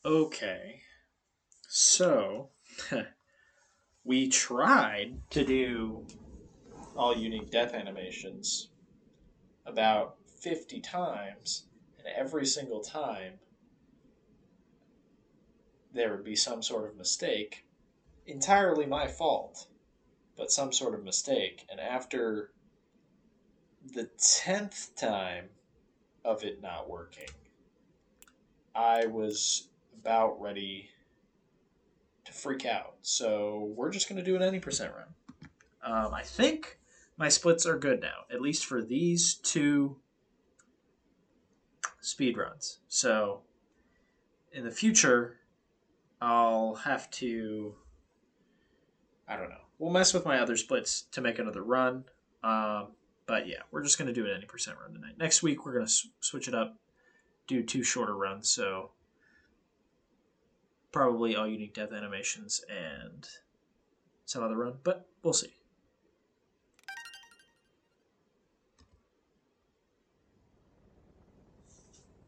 Okay, so we tried to do all unique death animations about 50 times, and every single time there would be some sort of mistake. Entirely my fault, but some sort of mistake. And after the 10th time of it not working, I was about ready to freak out. So we're just going to do an any percent run. I think my splits are good now, at least for these two speed runs. So in the future, I'll have to. I don't know. We'll mess with my other splits to make another run. But yeah, we're just going to do an any percent run tonight. Next week, we're going to switch it up, do two shorter runs. So probably all unique death animations and some other run, but we'll see.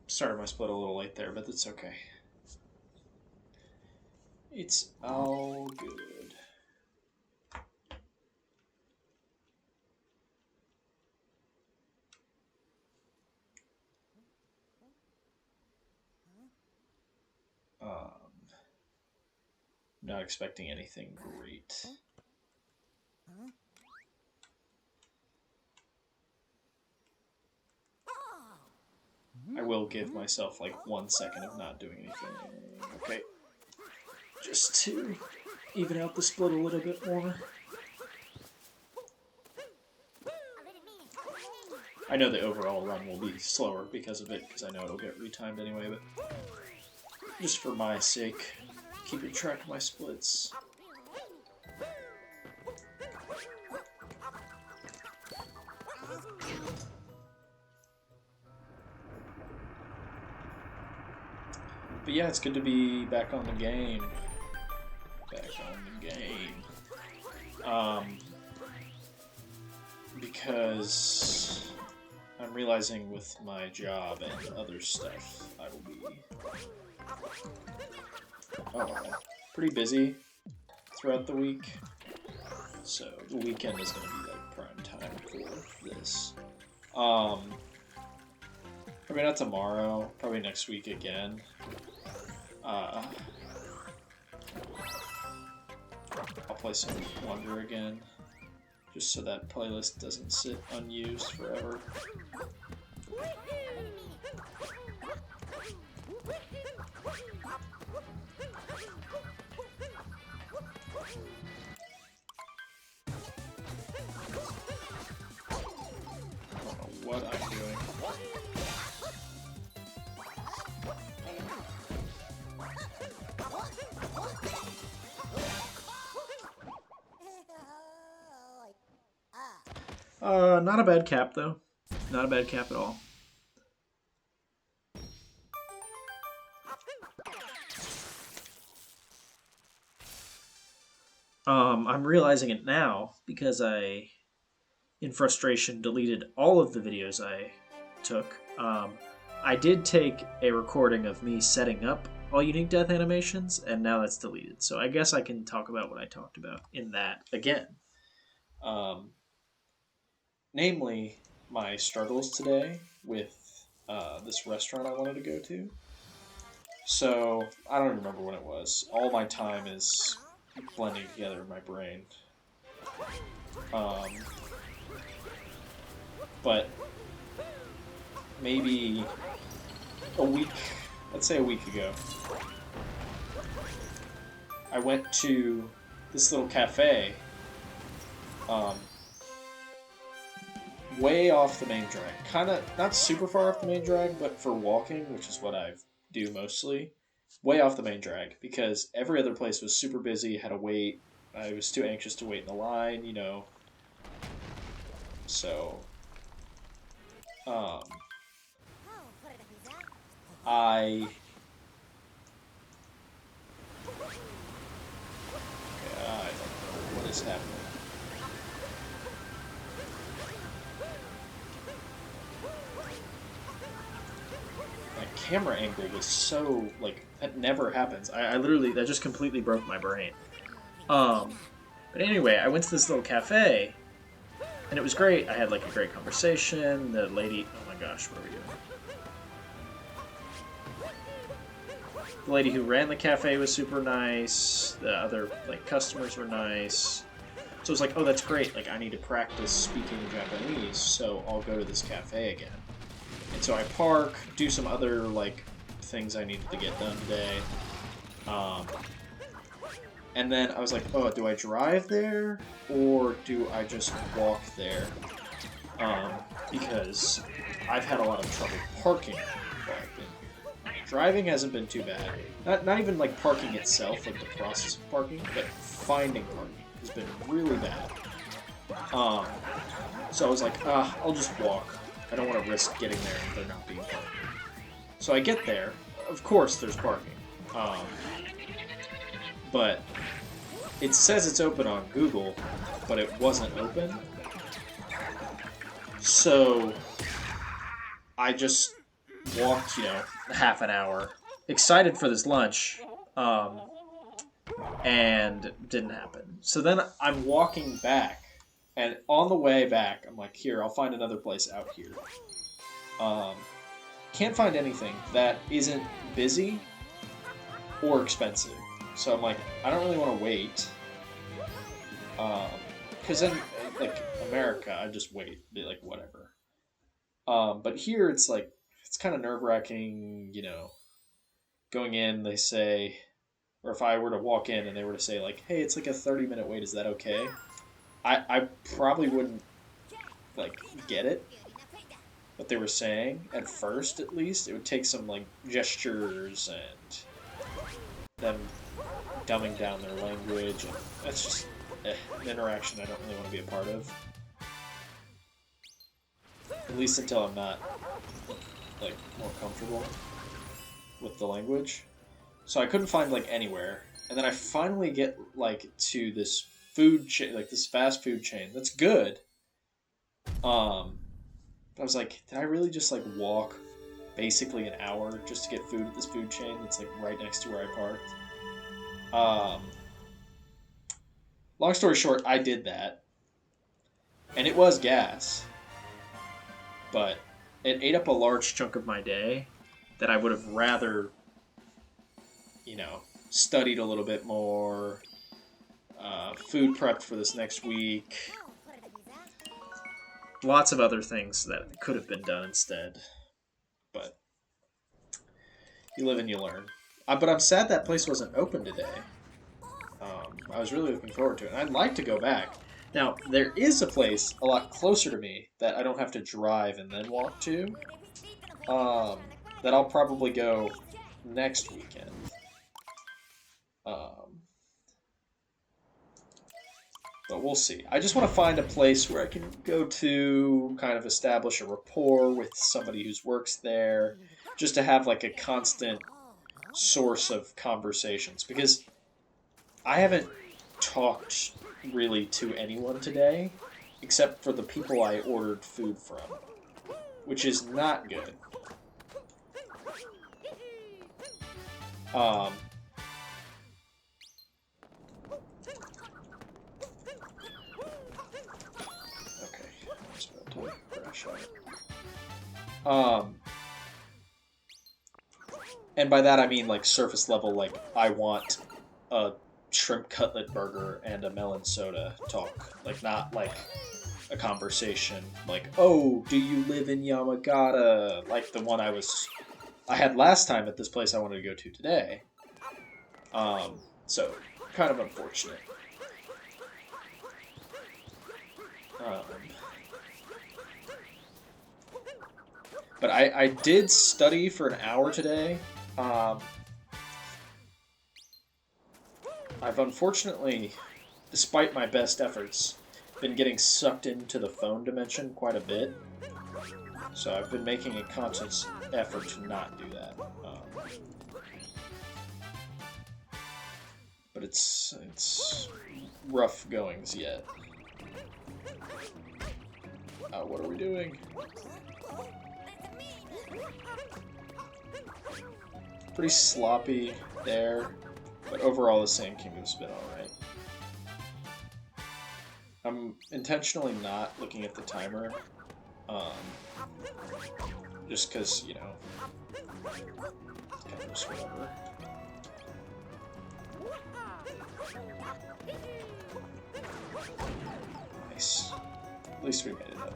Started my split a little late there, but that's okay. It's all good. Not expecting anything great. I will give myself like 1 second of not doing anything. Okay. Just to even out the split a little bit more. I know the overall run will be slower because of it, because I know it'll get retimed anyway, but just for my sake, keeping track of my splits. But yeah, it's good to be back on the game. Because I'm realizing with my job and other stuff, I will be pretty busy throughout the week. So the weekend is going to be like prime time for this. Probably not tomorrow. Probably next week again. I'll play some Wonder again, just so that playlist doesn't sit unused forever. I don't know what I'm doing. Not a bad cap, though. Not a bad cap at all. I'm realizing it now because I, in frustration, deleted all of the videos I took. I did take a recording of me setting up all unique death animations, and now that's deleted. So I guess I can talk about what I talked about in that again. Namely, my struggles today with this restaurant I wanted to go to. So, I don't remember when it was. All my time is blending together in my brain. But maybe a week, let's say a week ago, I went to this little cafe way off the main drag. Kind of, not super far off the main drag, but for walking, which is what I do mostly, way off the main drag, because every other place was super busy, had to wait. I was too anxious to wait in the line, you know. So, I don't know what is happening. My camera angle was so, like, that never happens. I literally, that just completely broke my brain. But anyway, I went to this little cafe, and it was great. I had, like, a great conversation. The lady, oh my gosh, what are we doing? The lady who ran the cafe was super nice. The other, like, customers were nice. So I was like, oh, that's great. Like, I need to practice speaking Japanese, so I'll go to this cafe again. And so I park, do some other, like, things I needed to get done today. And then I was like, oh, do I drive there? Or do I just walk there? Because I've had a lot of trouble parking while I've been here. Driving hasn't been too bad. Not even, like, parking itself, like the process of parking, but finding parking has been really bad. So I was like, I'll just walk. I don't want to risk getting there and there not being parking. So I get there. Of course there's parking. But it says it's open on Google, but it wasn't open. So I just walked, half an hour, excited for this lunch, and didn't happen. So then I'm walking back, and on the way back, I'm like, here, I'll find another place out here. Can't find anything that isn't busy or expensive. So I'm like, I don't really want to wait. Because then, like, America, I just wait. Be like, whatever. But here, it's like, it's kind of nerve-wracking, Going in, they say, or if I were to walk in and they were to say, like, hey, it's like a 30-minute wait, is that okay? I probably wouldn't, like, get it. What they were saying, at first, at least. It would take some, like, gestures and them dumbing down their language, and that's just an interaction I don't really want to be a part of. At least until I'm not, like, more comfortable with the language. So I couldn't find, like, anywhere. And then I finally get, like, to this food chain, like, this fast food chain that's good. I was like, did I really just, like, walk basically an hour just to get food at this food chain that's, like, right next to where I parked? Long story short, I did that. And it was gas. But it ate up a large chunk of my day that I would have rather, studied a little bit more, food prepped for this next week. Lots of other things that could have been done instead. But you live and you learn. But I'm sad that place wasn't open today. I was really looking forward to it. And I'd like to go back. Now, there is a place a lot closer to me that I don't have to drive and then walk to. That I'll probably go next weekend. But we'll see. I just want to find a place where I can go to, kind of establish a rapport with somebody who works there, just to have like a constant source of conversations. Because I haven't talked really to anyone today, except for the people I ordered food from, which is not good. And by that I mean like surface level, like I want a shrimp cutlet burger and a melon soda talk, like not like a conversation like, oh, do you live in Yamagata, like the one I had last time at this place I wanted to go to today. So kind of unfortunate. But I did study for an hour today. I've unfortunately, despite my best efforts, been getting sucked into the phone dimension quite a bit. So I've been making a conscious effort to not do that. But it's rough goings yet. What are we doing? Pretty sloppy there, but overall the Sand Kingdom's been alright. I'm intentionally not looking at the timer, um, just because, you know, it's kind of just whatever. Nice. At least we made it up.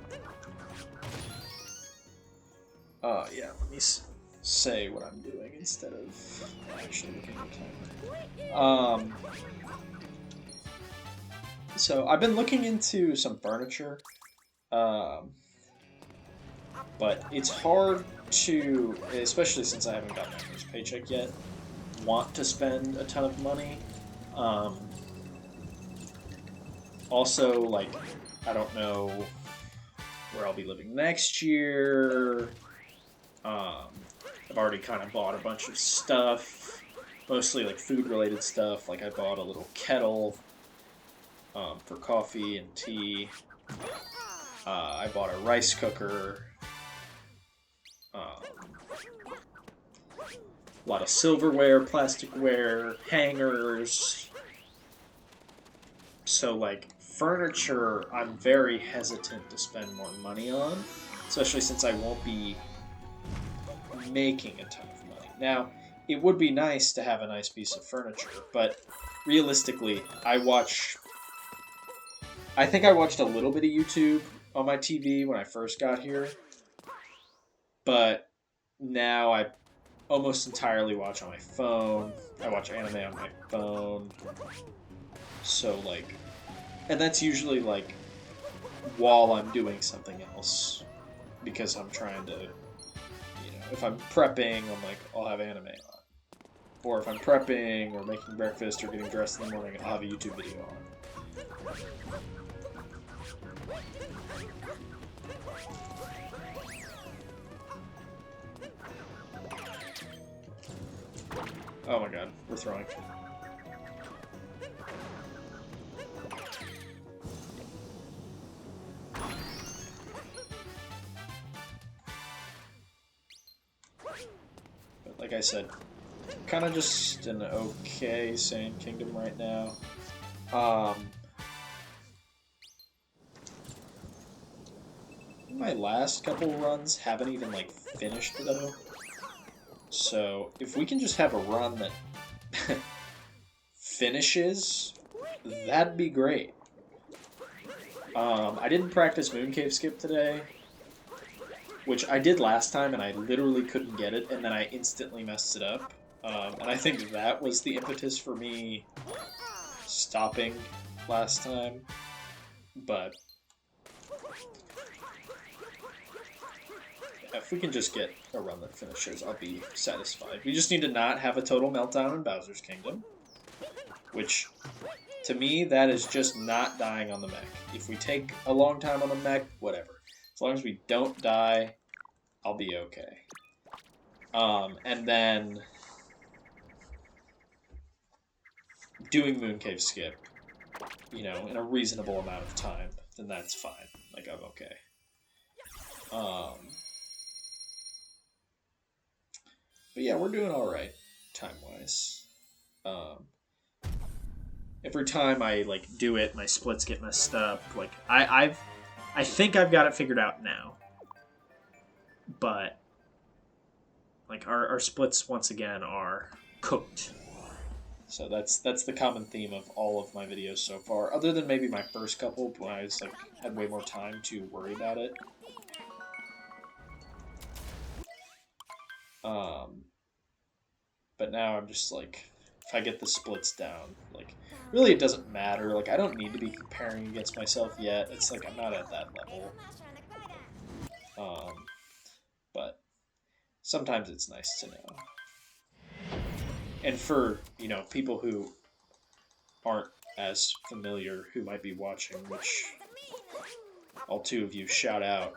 Yeah, let me say what I'm doing instead of actually looking at the timer. So I've been looking into some furniture, but it's hard to, especially since I haven't gotten my first paycheck yet, want to spend a ton of money. Also, like, I don't know where I'll be living next year. I've already kind of bought a bunch of stuff, mostly like food-related stuff. Like I bought a little kettle for coffee and tea. I bought a rice cooker. A lot of silverware, plasticware, hangers. So, like, furniture, I'm very hesitant to spend more money on, especially since I won't be making a ton of money. Now, it would be nice to have a nice piece of furniture, but realistically, I think I watched a little bit of YouTube on my TV when I first got here, but now I almost entirely watch on my phone. I watch anime on my phone. So, like, and that's usually, like, while I'm doing something else, because I'm trying to, if I'm prepping, I'm like, I'll have anime on. Or if I'm prepping, or making breakfast, or getting dressed in the morning, I'll have a YouTube video on. Oh my god, we're throwing. But like I said, kind of just an okay Sand Kingdom right now. My last couple runs haven't even, like, finished, though. So, if we can just have a run that finishes, that'd be great. I didn't practice Mooncave Skip today, which I did last time, and I literally couldn't get it, and then I instantly messed it up. And I think that was the impetus for me stopping last time. But if we can just get a run that finishes, I'll be satisfied. We just need to not have a total meltdown in Bowser's Kingdom, which, to me, that is just not dying on the mech. If we take a long time on the mech, whatever. As long as we don't die, I'll be okay. And then doing Mooncave Skip, in a reasonable amount of time, then that's fine. Like, I'm okay. But yeah, we're doing alright, time-wise. Every time I, like, do it, my splits get messed up. Like, I think I've got it figured out now. But, like, our splits, once again, are cooked. So that's the common theme of all of my videos so far, other than maybe my first couple, when I was, like, had way more time to worry about it. But now I'm just, like, if I get the splits down, like, really it doesn't matter. Like, I don't need to be comparing against myself yet. It's like, I'm not at that level. But sometimes it's nice to know. And for, people who aren't as familiar, who might be watching, which all two of you shout out,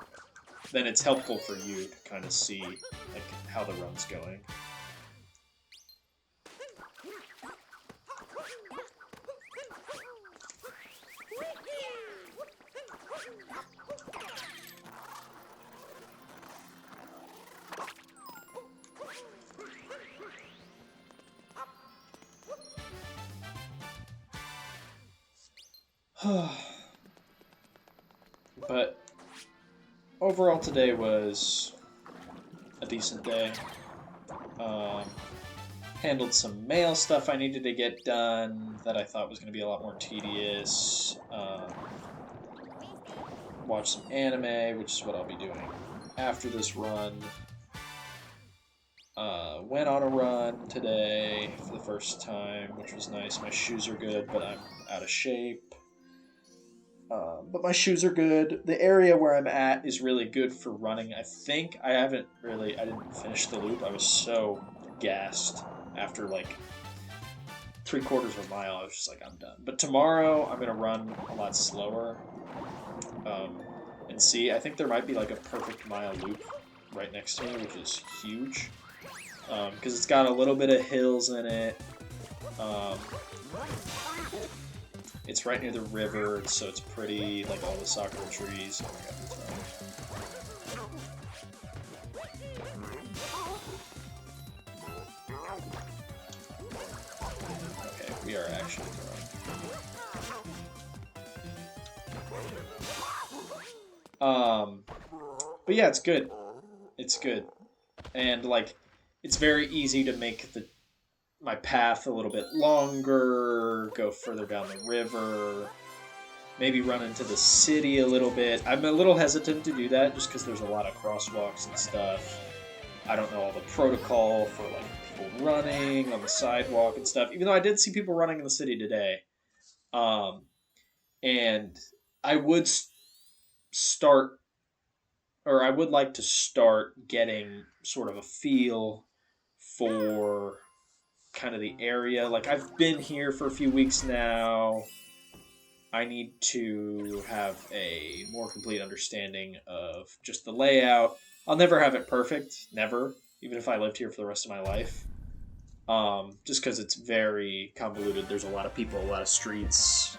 then it's helpful for you to kind of see, like, how the run's going. But overall today was a decent day. Um, Handled some mail stuff I needed to get done that I thought was going to be a lot more tedious. Watched some anime, which is what I'll be doing after this run. Went on a run today for the first time, which was nice. My shoes are good, but I'm out of shape. But my shoes are good. The area where I'm at is really good for running. I think I didn't finish the loop. I was so gassed after like 3/4 of a mile. I was just like, I'm done. But tomorrow I'm gonna run a lot slower, and see. I think there might be like a perfect mile loop right next to me, which is huge, because it's got a little bit of hills in it. It's right near the river, so it's pretty, like all the sakura trees. Oh my god, it's wrong. Okay, we are actually throwing. But yeah, it's good. It's good. And, like, it's very easy to make my path a little bit longer, go further down the river, maybe run into the city a little bit. I'm a little hesitant to do that just because there's a lot of crosswalks and stuff. I don't know all the protocol for like people running on the sidewalk and stuff. Even though I did see people running in the city today, and I would start, or I would like to start getting sort of a feel for kind of the area. Like, I've been here for a few weeks now. I need to have a more complete understanding of just the layout. I'll never have it perfect, never, even if I lived here for the rest of my life. Just because it's very convoluted. There's a lot of people, a lot of streets.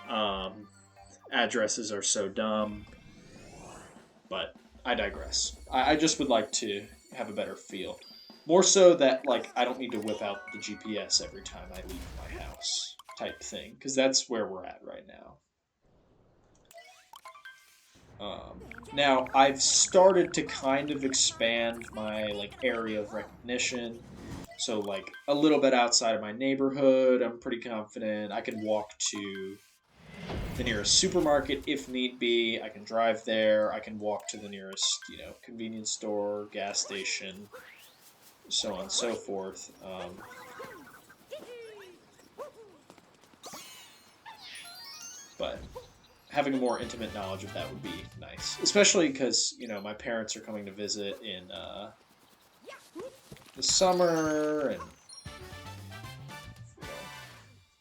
Addresses are so dumb. But I digress. I just would like to have a better feel. More so that, like, I don't need to whip out the GPS every time I leave my house type thing. Because that's where we're at right now. Now, I've started to kind of expand my, like, area of recognition. So, like, a little bit outside of my neighborhood, I'm pretty confident. I can walk to the nearest supermarket if need be. I can drive there. I can walk to the nearest, convenience store, gas station, so on and so forth. But having a more intimate knowledge of that would be nice, especially because my parents are coming to visit in the summer, and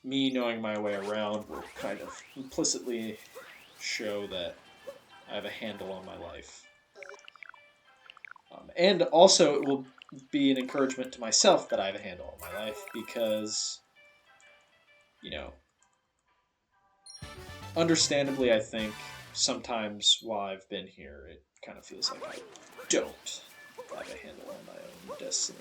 me knowing my way around will kind of implicitly show that I have a handle on my life. And also, it will be an encouragement to myself that I have a handle on my life because, understandably, I think sometimes while I've been here, it kind of feels like I don't have a handle on my own destiny.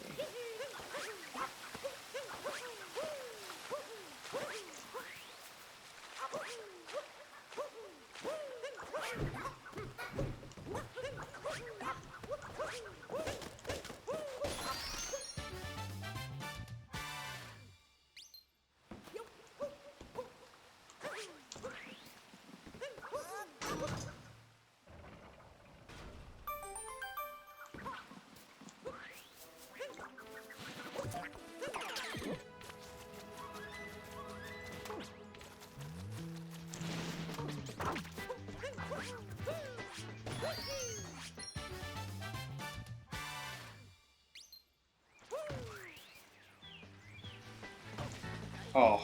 Oh,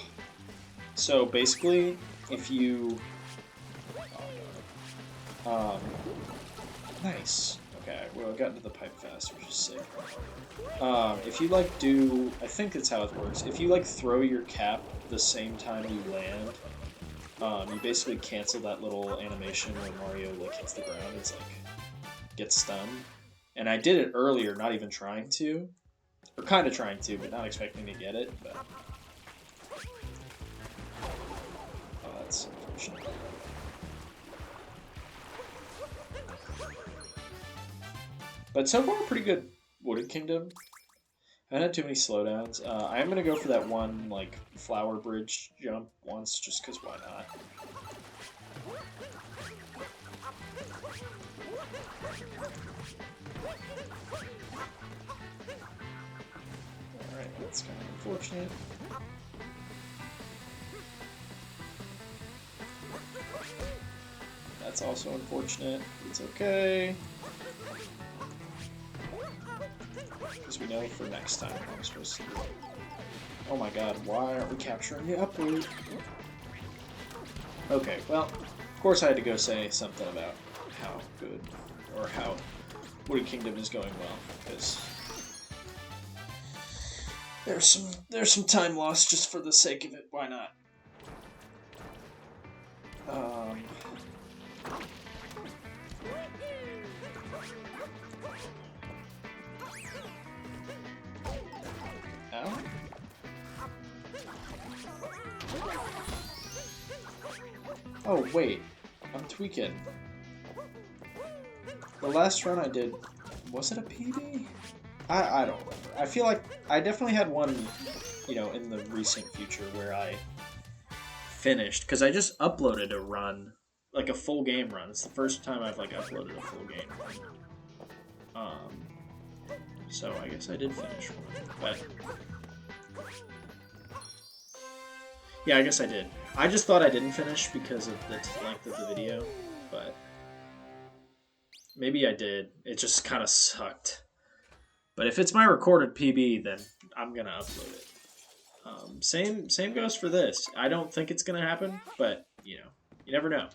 so basically, if you... nice. Okay, well, I got into the pipe fast, which is sick. If you, I think that's how it works. If you, throw your cap the same time you land, you basically cancel that little animation when Mario, hits the ground and, gets stunned. And I did it earlier, not even trying to. Or kind of trying to, but not expecting to get it, but... Oh, that's some unfortunately. But so far, pretty good Wooded Kingdom. I haven't had too many slowdowns. I am gonna go for that one like flower bridge jump once, just because why not? All right, that's kind of unfortunate. That's also unfortunate. It's okay. Because we know for next time what I'm supposed to do. Oh my god, why aren't we capturing the upload? Okay, well, of course I had to go say something about how good, or how Wooded Kingdom is going well, because there's some time lost just for the sake of it. Why not? Ow. Oh wait, I'm tweaking. The last run I did, was it a PB? I don't remember. I feel like I definitely had one, you know, in the recent future where I finished, because I just uploaded a run, like a full game run. It's the first time I've like uploaded a full game run. So I guess I did finish one, but yeah, I guess I did. I just thought I didn't finish because of the length of the video, but maybe I did. It just kind of sucked. But if it's my recorded PB, then I'm gonna upload it. Same goes for this. I don't think it's gonna happen, but you know, you never know.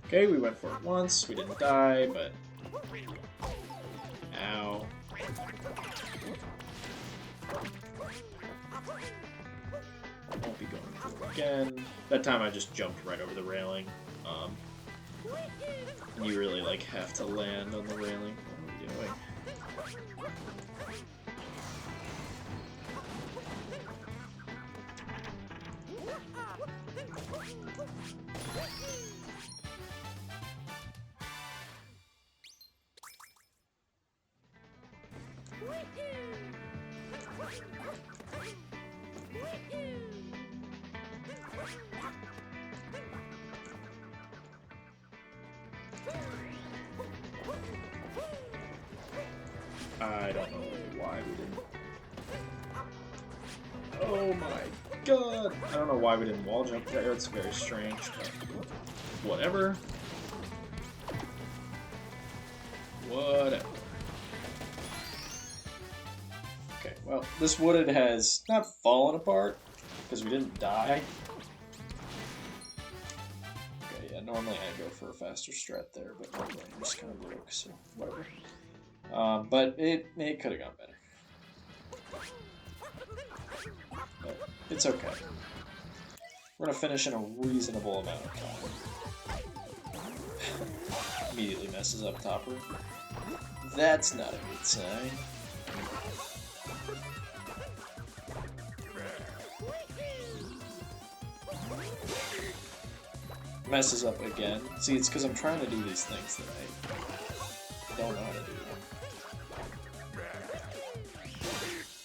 Okay, we went for it once. We didn't die, but ow. Won't be going for it again. That time I just jumped right over the railing. And you really like have to land on the railing. What are we doing? I don't know why we didn't. Oh my god! I don't know why we didn't wall jump there. It's very strange, but whatever. Whatever. Okay, well, this wooded has not fallen apart because we didn't die. Okay, yeah, normally I go for a faster strat there, but my brain just kind of broke, so whatever. But it could have gone better. But it's okay. We're gonna finish in a reasonable amount of time. Immediately messes up topper. That's not a good sign. Messes up again. See, it's because I'm trying to do these things that I don't know how to do.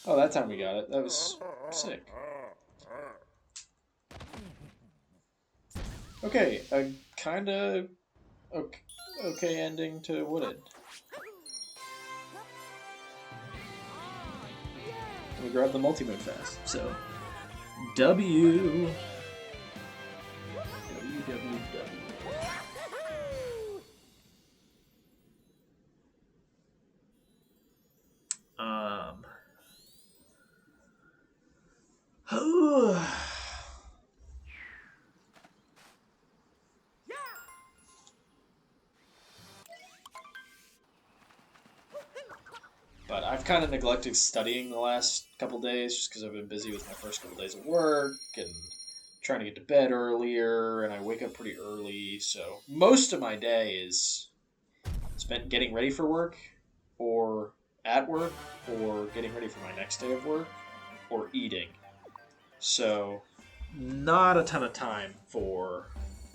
Oh, that time we got it. That was sick. Okay, a kinda okay ending to Wooded. We grabbed the multi-mode fast, so W. But I've kind of neglected studying the last couple days just because I've been busy with my first couple days of work and trying to get to bed earlier, and I wake up pretty early, so most of my day is spent getting ready for work or at work or getting ready for my next day of work or eating. So, not a ton of time for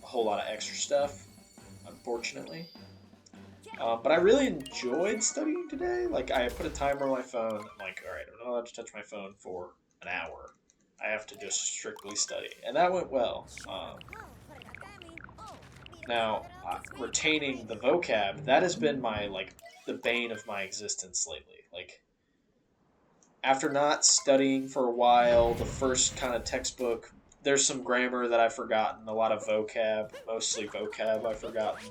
a whole lot of extra stuff, unfortunately. But I really enjoyed studying today. Like, I put a timer on my phone. I'm like, all right, I'm not allowed to touch my phone for an hour. I have to just strictly study. And that went well. Now, retaining the vocab, that has been my, like, the bane of my existence lately. Like, after not studying for a while, the first kind of textbook, there's some grammar that I've forgotten, a lot of vocab, mostly vocab I've forgotten.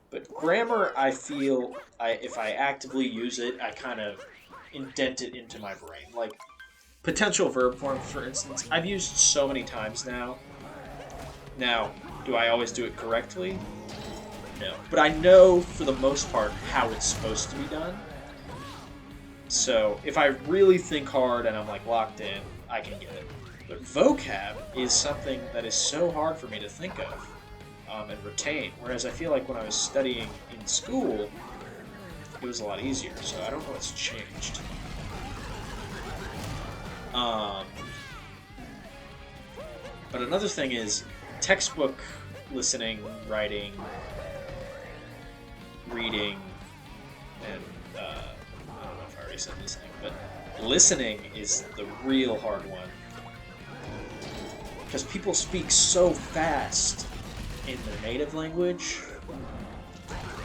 But grammar, I feel, if I actively use it, I kind of indent it into my brain. Like, potential verb forms, for instance, I've used so many times now. Now, do I always do it correctly? No. But I know, for the most part, how it's supposed to be done. So if I really think hard and I'm like locked in, I can get it. But vocab is something that is so hard for me to think of and retain. Whereas I feel like when I was studying in school, it was a lot easier. So I don't know what's changed. But another thing is textbook listening, writing, reading, and I don't know if I already said listening, but listening is the real hard one. Because people speak so fast in their native language.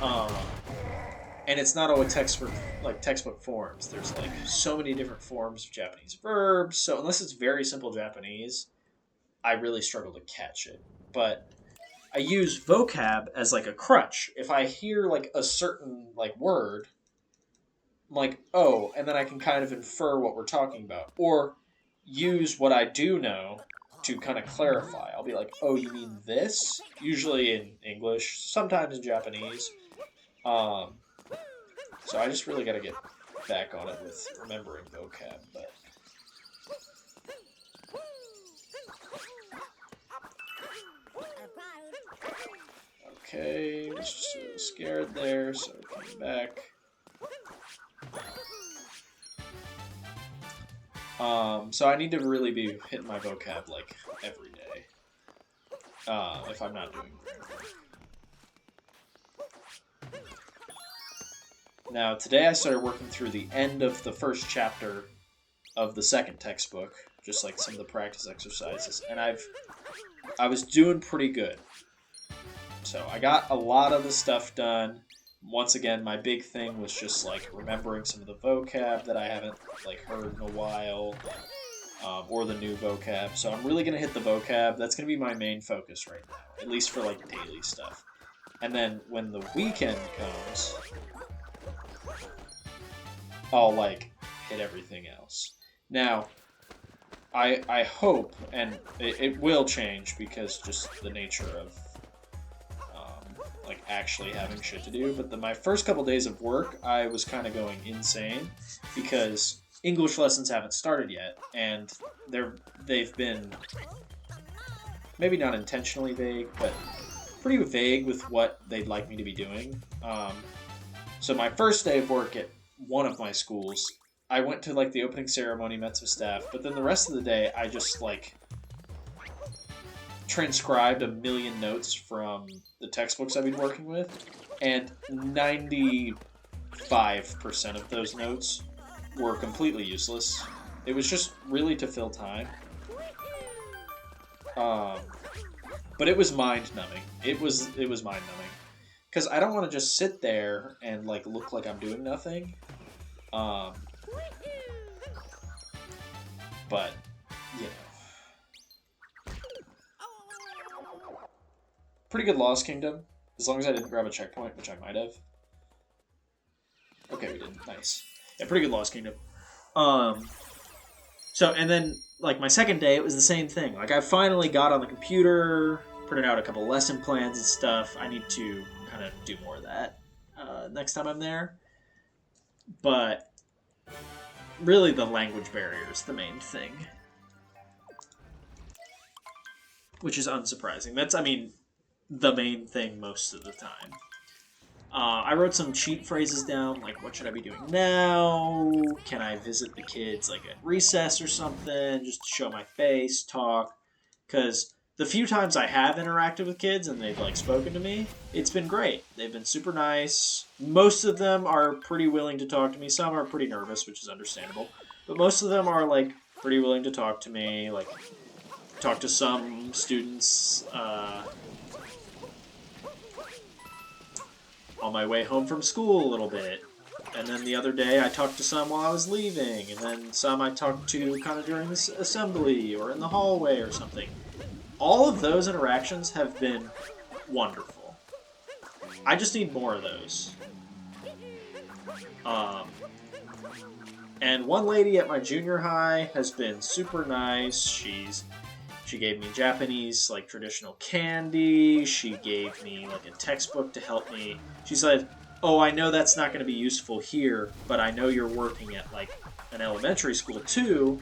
And it's not always textbook forms. There's like so many different forms of Japanese verbs. So unless it's very simple Japanese, I really struggle to catch it. But I use vocab as like a crutch. If I hear like a certain like word, I'm like, oh, and then I can kind of infer what we're talking about. Or use what I do know to kind of clarify. I'll be like, oh, you mean this? Usually in English, sometimes in Japanese. So I just really got to get back on it with remembering vocab. But okay, was just a little scared there, so I came back. So I need to really be hitting my vocab like every day. If I'm not doing grammar. Now, today I started working through the end of the first chapter of the second textbook, just like some of the practice exercises, and I was doing pretty good. So I got a lot of the stuff done. Once again, my big thing was just like remembering some of the vocab that I haven't like heard in a while, or the new vocab. So I'm really gonna hit the vocab. That's gonna be my main focus right now, at least for like daily stuff. And then when the weekend comes, I'll like hit everything else. Now, I hope, and it will change because just the nature of like actually having shit to do. But my first couple days of work, I was kind of going insane because English lessons haven't started yet, and they've been maybe not intentionally vague, but pretty vague with what they'd like me to be doing. So my first day of work at one of my schools, I went to like the opening ceremony, met some staff, but then the rest of the day I just like transcribed a million notes from the textbooks I've been working with, and 95% of those notes were completely useless. It was just really to fill time. But it was mind numbing. It was mind numbing because I don't want to just sit there and like look like I'm doing nothing. But you know. Pretty good Lost Kingdom, as long as I didn't grab a checkpoint, which I might have. Okay, we didn't. Nice. Yeah, pretty good Lost Kingdom. So, and then, like, my second day, it was the same thing. Like, I finally got on the computer, printed out a couple lesson plans and stuff. I need to kind of do more of that next time I'm there. But really, the language barrier is the main thing. Which is unsurprising. That's, I mean, the main thing most of the time. I wrote some cheat phrases down, like what should I be doing now? Can I visit the kids like at recess or something, just to show my face, talk? Because the few times I have interacted with kids and they've like spoken to me, it's been great. They've been super nice. Most of them are pretty willing to talk to me. Some are pretty nervous, which is understandable, but most of them are like pretty willing to talk to me. Like talk to some students. On my way home from school a little bit. And then the other day I talked to some while I was leaving, and then some I talked to kind of during this assembly or in the hallway or something. All of those interactions have been wonderful. I just need more of those. Um, and one lady at my junior high has been super nice. She gave me Japanese, like, traditional candy. She gave me, like, a textbook to help me. She said, oh, I know that's not going to be useful here, but I know you're working at, like, an elementary school, too,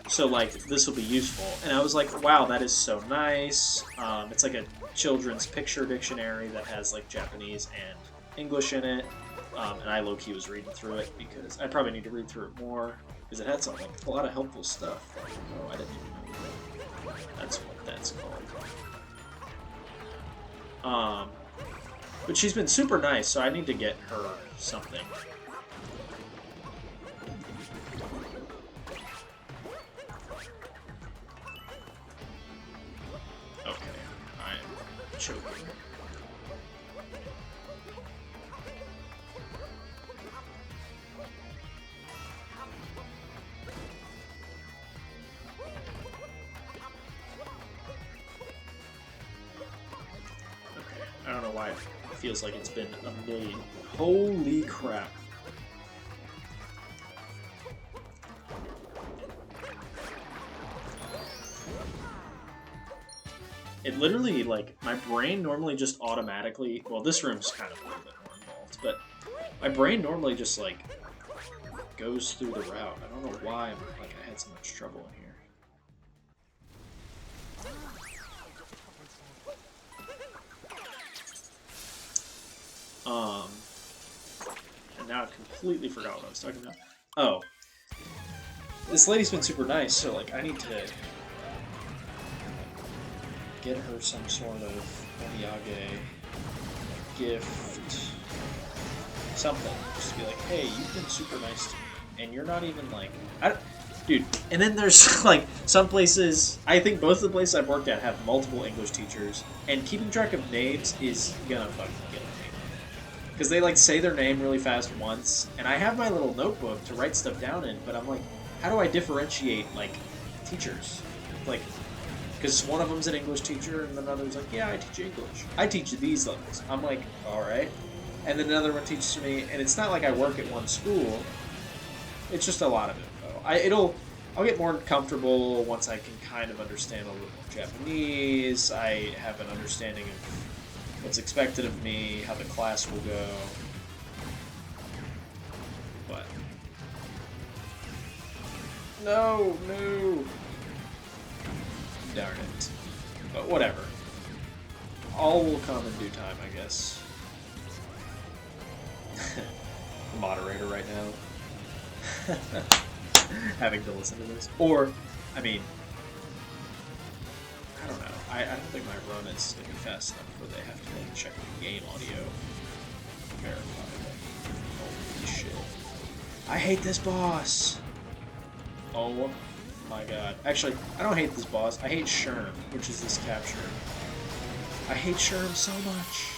so, like, this will be useful. And I was like, wow, that is so nice. It's like a children's picture dictionary that has, like, Japanese and English in it. And I low-key was reading through it because I probably need to read through it more because it had something, a lot of helpful stuff. Oh, I didn't even know that's what that's called. But she's been super nice, so I need to get her something. Okay, I'm choking. I don't know why it feels like it's been a million. Holy crap. It literally, like, my brain normally just automatically... Well, this room's kind of a little bit more involved, but my brain normally just, like, goes through the route. I don't know why, like, I had so much trouble in here. And now I completely forgot what I was talking about. Oh. This lady's been super nice, so, like, I need to get her some sort of Oyage gift. Something. Just to be like, hey, you've been super nice to me. And you're not even, like... Dude, and then there's, like, some places... I think both of the places I've worked at have multiple English teachers, and keeping track of names is gonna fucking kill me. Because they, like, say their name really fast once, and I have my little notebook to write stuff down in, but I'm like, how do I differentiate, like, teachers? Like, because one of them's an English teacher, and another's like, yeah, I teach English. I teach these levels. I'm like, alright. And then another one teaches me, and it's not like I work at one school. It's just a lot of info. I'll get more comfortable once I can kind of understand a little more Japanese. I have an understanding of what's expected of me, how the class will go. But no. Darn it. But whatever. All will come in due time, I guess. The moderator right now. Having to listen to this. Or, I mean, I don't know. I don't think my run is going to be fast enough where they have to like check the game audio. Verify it. Holy shit. I hate this boss! Oh my god. Actually, I don't hate this boss. I hate Sherm, which is this capture. I hate Sherm so much.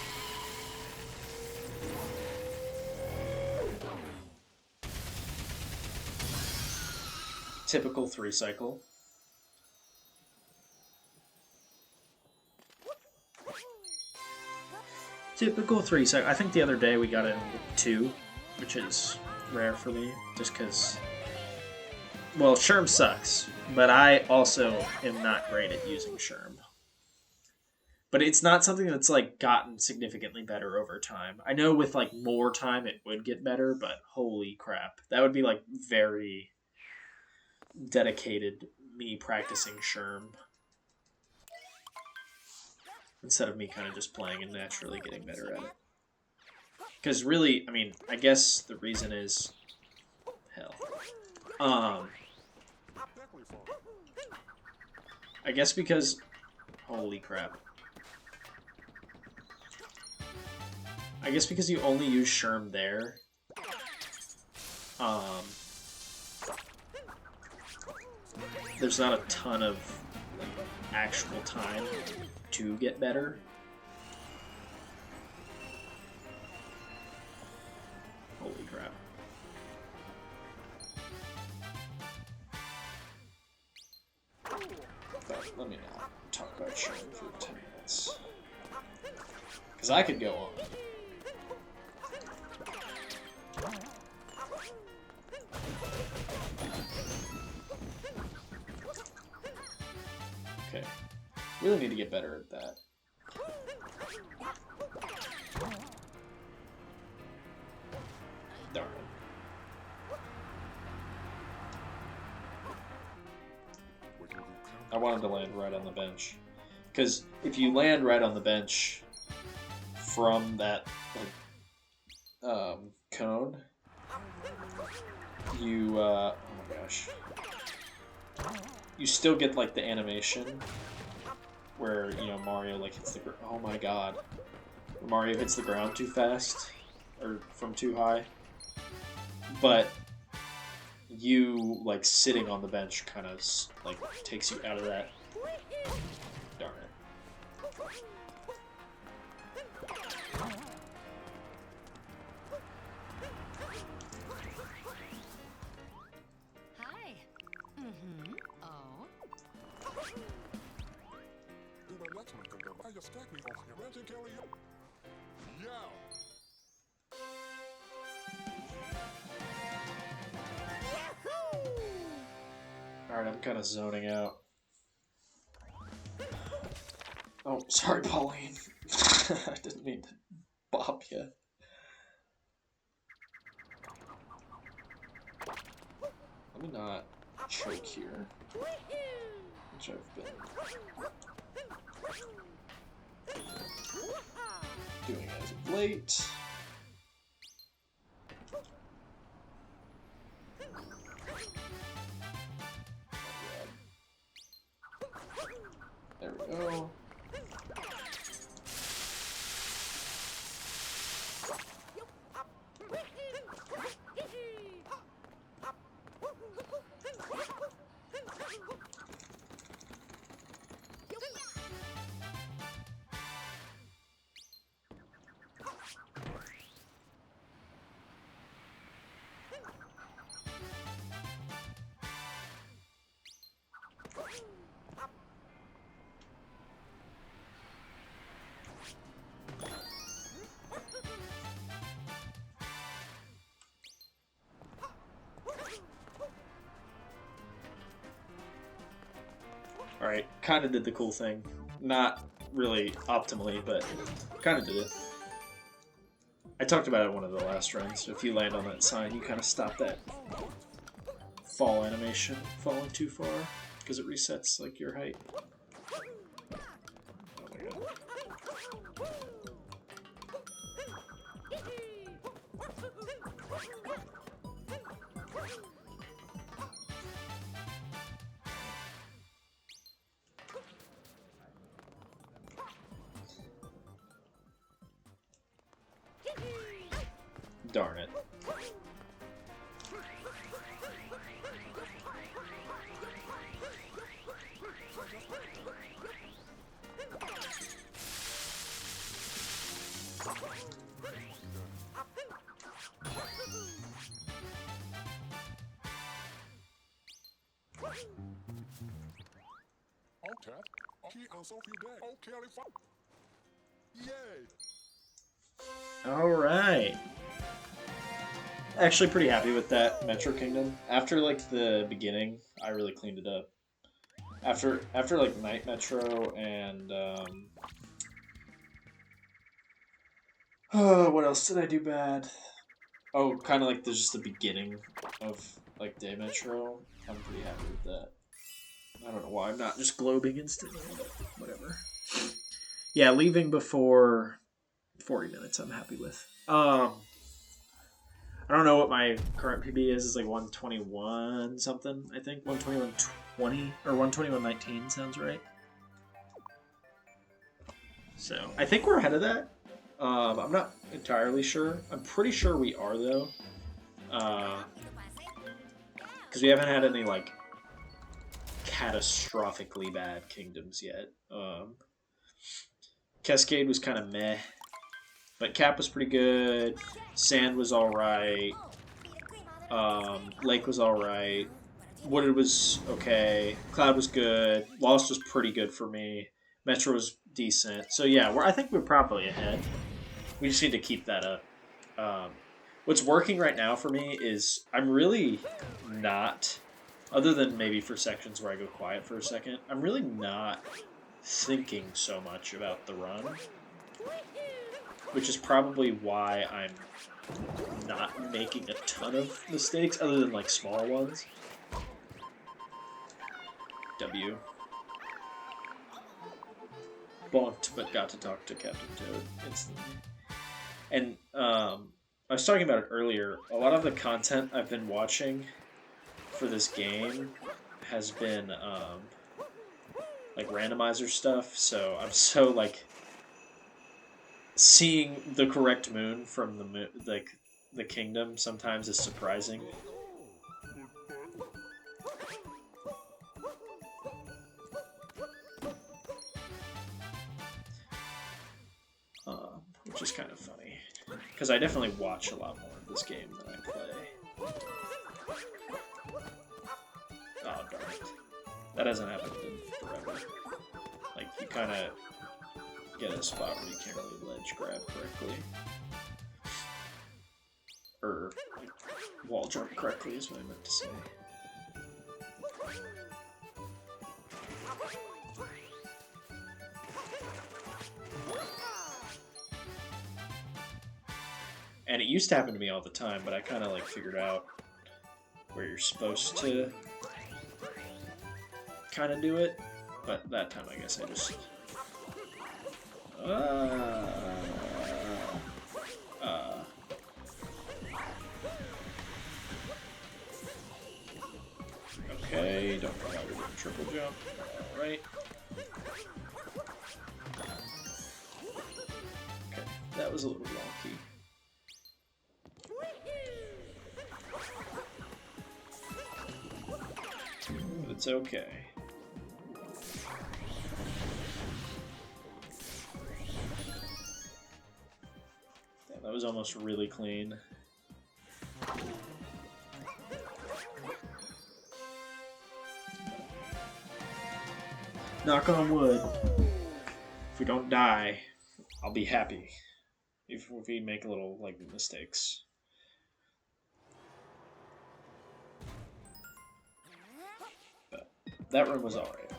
Typical 3-cycle. Typical 3-cycle. I think the other day we got in 2, which is rare for me, just because... Well, Sherm sucks, but I also am not great at using Sherm. But it's not something that's, like, gotten significantly better over time. I know with, like, more time it would get better, but holy crap. That would be, like, very dedicated me practicing Sherm. Instead of me kind of just playing and naturally getting better at it. Because really, I mean, I guess the reason is hell. I guess because holy crap. I guess because you only use Sherm there. There's not a ton of like, actual time to get better. Holy crap. But let me not talk about Sherm for 10 minutes. Because I could go on. Okay. Really need to get better at that. Darn it. I wanted to land right on the bench. Because if you land right on the bench from that like, cone, you, oh my gosh. You still get like the animation where, you know, Mario like hits the oh my god. Mario hits the ground too fast or from too high. But you like sitting on the bench kind of like takes you out of that. Darn it. Hi. Mm-hmm. Oh. Alright, I'm kind of zoning out. Oh, sorry, Pauline. I didn't mean to bop you. Let me not choke here, which I've been doing as of late. There we go. Alright, kind of did the cool thing. Not really optimally, but kind of did it. I talked about it in one of the last runs. If you land on that sign, you kind of stop that fall animation falling too far, because it resets like your height. Oh my god. Darn it. Alright. Actually pretty happy with that Metro Kingdom. After like the beginning, I really cleaned it up. After like Night Metro and what else did I do bad? Oh, kind of like there's just the beginning of like Day Metro. I'm pretty happy with that. I don't know why I'm not just globing instantly, but whatever. Yeah, leaving before 40 minutes I'm happy with. Um, I don't know what my current PB is. It's like 121 something, I think. 121.20 or 121.19 sounds right. So I think we're ahead of that. I'm not entirely sure. I'm pretty sure we are, though. Because we haven't had any, like, catastrophically bad kingdoms yet. Cascade was kind of meh. But Cap was pretty good. Sand was alright. Lake was alright. Wooded was okay. Cloud was good. Lost was pretty good for me. Metro was decent. So yeah, I think we're probably ahead. We just need to keep that up. Um, what's working right now for me is I'm really not, other than maybe for sections where I go quiet for a second, I'm really not thinking so much about the run, which is probably why I'm not making a ton of mistakes, other than like small ones. W. Bonked, but got to talk to Captain Toad instantly. And I was talking about it earlier. A lot of the content I've been watching for this game has been like randomizer stuff. So I'm so like seeing the correct moon from like the kingdom sometimes is surprising. Which is kind of funny because I definitely watch a lot more of this game than I play. Oh darn it! That hasn't happened in forever. Like you kind of get a spot where you can't really ledge grab correctly, or like, wall jump correctly is what I meant to say. And it used to happen to me all the time, but I kind of like figured out where you're supposed to kind of do it. But that time, I guess I just uh, okay, don't know why we didn't triple jump. Alright. Okay, that was a little wonky. But it's okay. Damn, that was almost really clean. Knock on wood. If we don't die, I'll be happy. If we make little like mistakes. But that room was alright.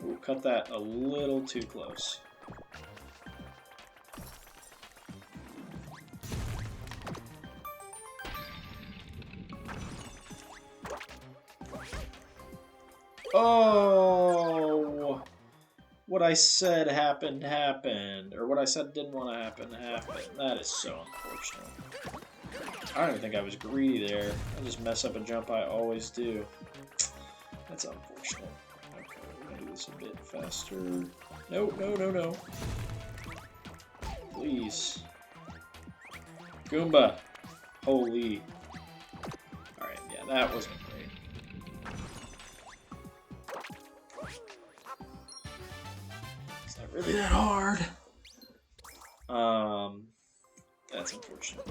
We'll cut that a little too close. Oh! What I said happened. Or what I said didn't want to happen happened. That is so unfortunate. I don't even think I was greedy there. I just mess up a jump I always do. That's unfortunate. Okay, we're gonna do this a bit faster. No, no, no, no. Please. Goomba. Holy. Alright, yeah, that wasn't great. It's not really that hard. That's unfortunate.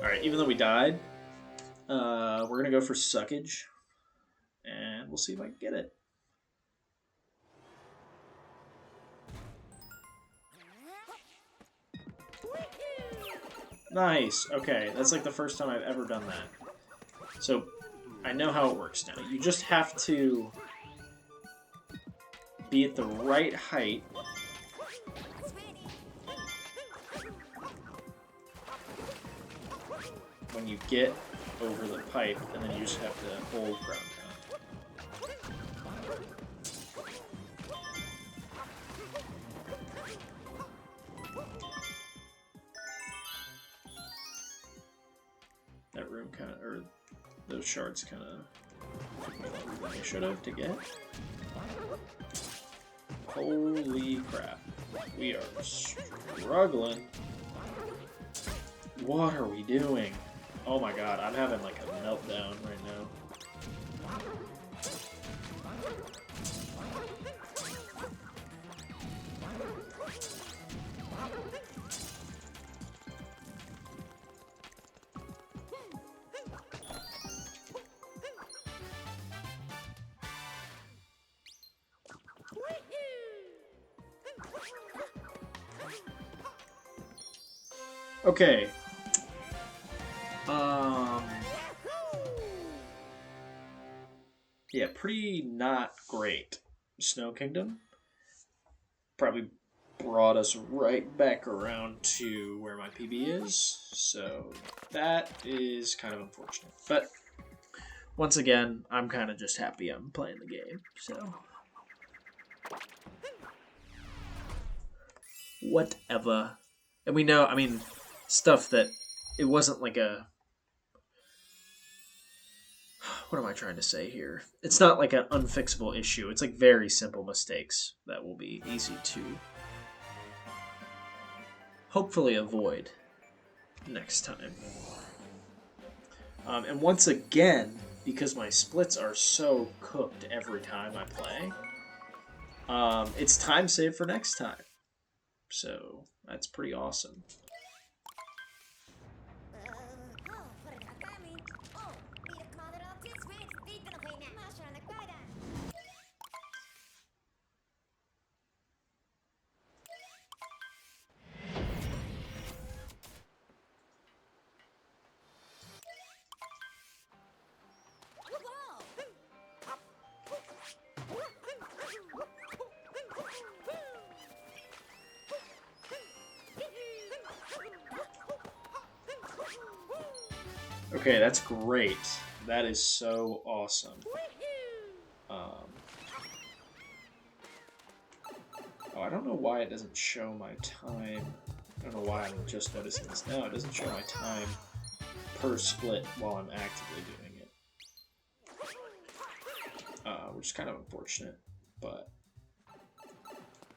Alright, even though we died, we're going to go for suckage. And we'll see if I can get it. Nice. Okay, that's like the first time I've ever done that. So I know how it works now. You just have to be at the right height when you get over the pipe, and then you just have to hold ground pound. That room kind of, or those shards kind of longer than they should have to get. Holy crap. We are struggling. What are we doing? Oh my god, I'm having like a meltdown right now. Okay. Yeah, pretty not great. Snow Kingdom probably brought us right back around to where my PB is, so that is kind of unfortunate. But once again, I'm kind of just happy I'm playing the game, so whatever. And we know, I mean, stuff that it wasn't like a. What am I trying to say here? It's not like an unfixable issue. It's like very simple mistakes that will be easy to hopefully avoid next time. And once again, because my splits are so cooked every time I play, it's time saved for next time. So that's pretty awesome. Okay, that's great. That is so awesome. Oh, I don't know why it doesn't show my time. I don't know why I'm just noticing this now. It doesn't show my time per split while I'm actively doing it. Which is kind of unfortunate, but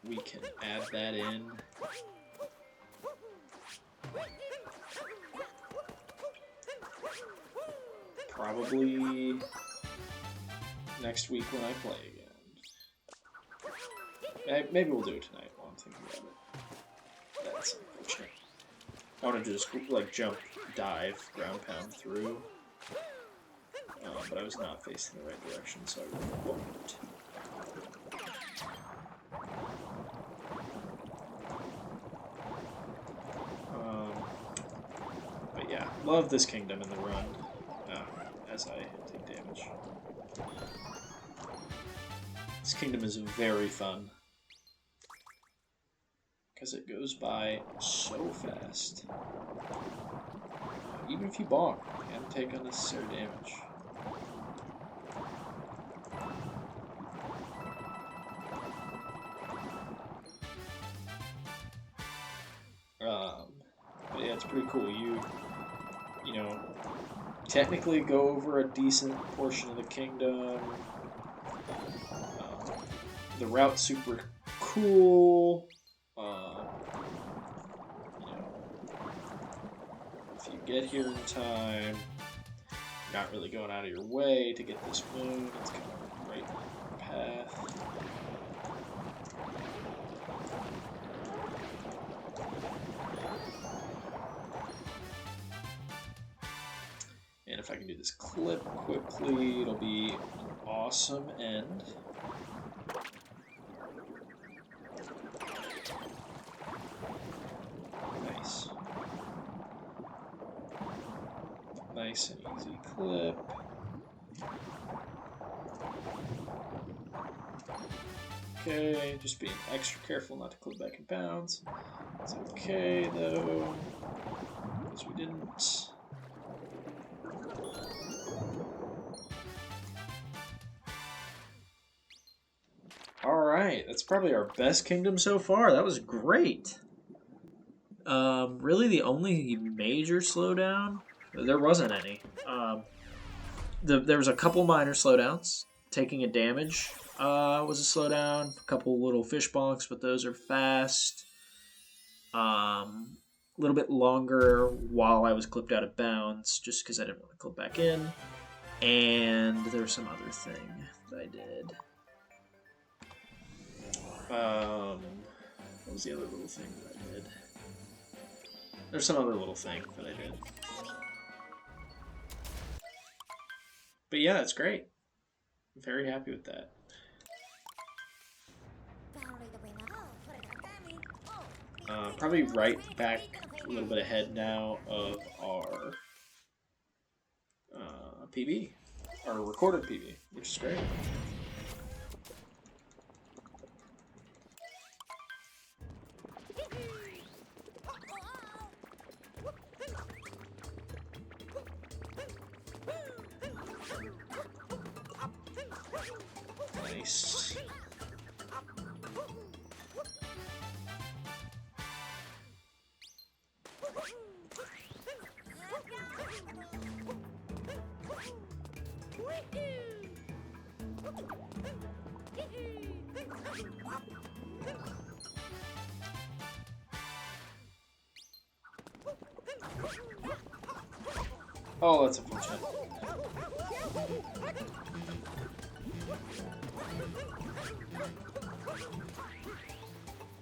we can add that in. Probably next week when I play again. Maybe we'll do it tonight while I'm thinking about it. That's unfortunate. I want to just like jump, dive, ground pound through. But I was not facing the right direction, so I really won't. But yeah, love this kingdom in the run. As I take damage. This kingdom is very fun. Because it goes by so fast. Even if you bonk, you can take unnecessary damage. But yeah, it's pretty cool. You know, technically go over a decent portion of the kingdom. The route's super cool. You know, if you get here in time, you're not really going out of your way to get this moon. It's kind of right path. And if I can do this clip quickly, it'll be an awesome end. Nice. Nice and easy clip. Okay, just being extra careful not to clip back in bounds. It's okay though, because we didn't. Alright, that's probably our best kingdom so far. That was great. Really the only major slowdown, there wasn't any. There was a couple minor slowdowns. Taking a damage was a slowdown. A couple little fish bonks, but those are fast. A little bit longer while I was clipped out of bounds, just because I didn't want to clip back in. And there was some other thing that I did. What was the other little thing that I did? There's some other little thing that I did. But yeah, it's great. I'm very happy with that. Probably right back a little bit ahead now of our PB, our recorded PB, which is great. Nice. Oh, that's unfortunate.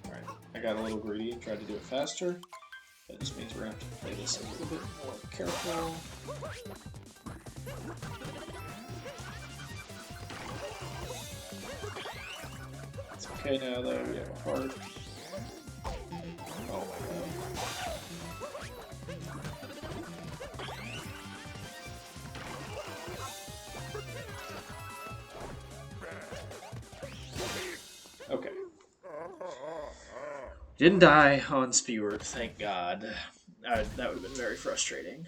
Alright, I got a little greedy and tried to do it faster. That just means we're going to have to play this a little bit more careful. It's okay now though, we have a heart. Oh my god. Okay. Didn't die on Speward, thank God. That would have been very frustrating.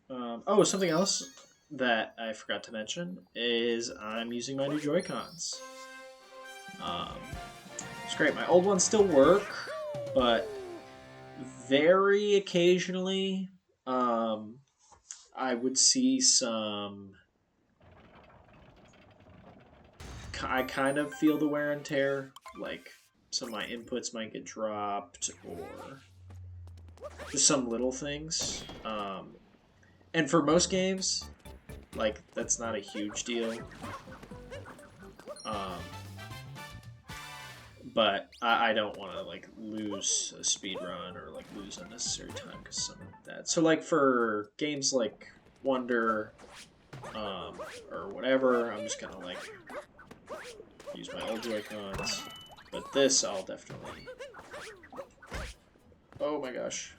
Oh, something else that I forgot to mention is I'm using my new Joy-Cons. It's great. My old ones still work, but very occasionally I would see some... I kind of feel the wear and tear, like some of my inputs might get dropped or just some little things. And for most games, like, that's not a huge deal. But I don't want to, like, lose a speed run or, like, lose unnecessary time because of something like that. So, like, for games like Wonder or whatever, I'm just gonna, like, use my old Joy-Cons. But this, I'll definitely... Oh my gosh.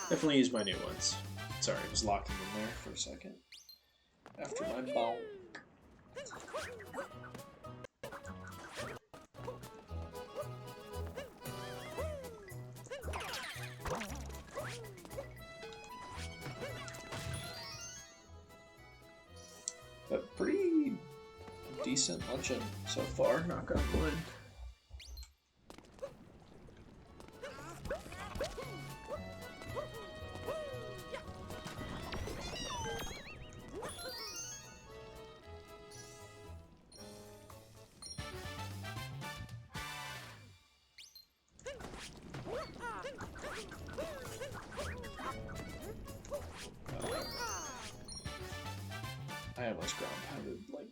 Definitely use my new ones. Sorry, I was locking in there for a second. After my bonk. But pretty decent luncheon so far, knock on wood. I almost ground pounded, like...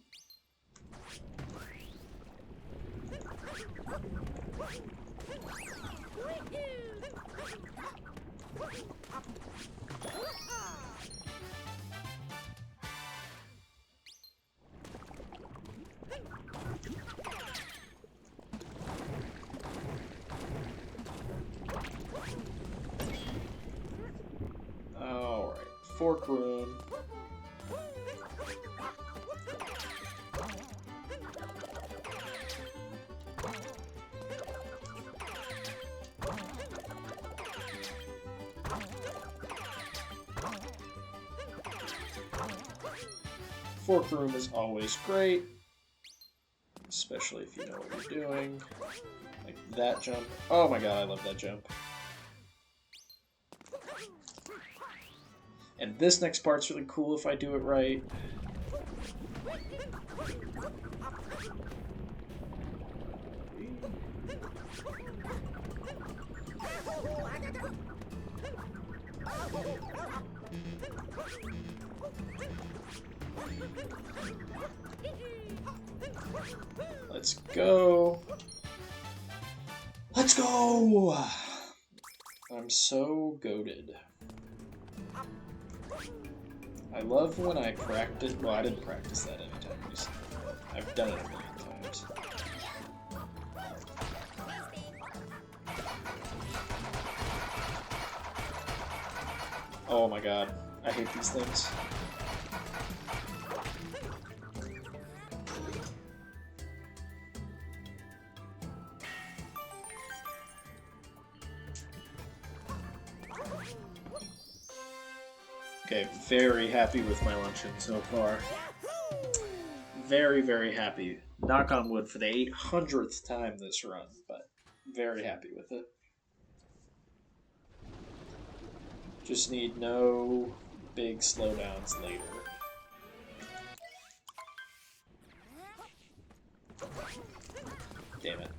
Fork room. Fork room is always great, especially if you know what you're doing. Like that jump. Oh my god, I love that jump. And this next part's really cool if I do it right. Let's go. Let's go! I'm so goated. I love when I practice. Well, I didn't practice that anytime recently, but I've done it a million times. Oh my god, I hate these things. Okay, very happy with my luncheon so far. Very, very happy. Knock on wood for the 800th time this run, but very happy with it. Just need no big slowdowns later. Damn it.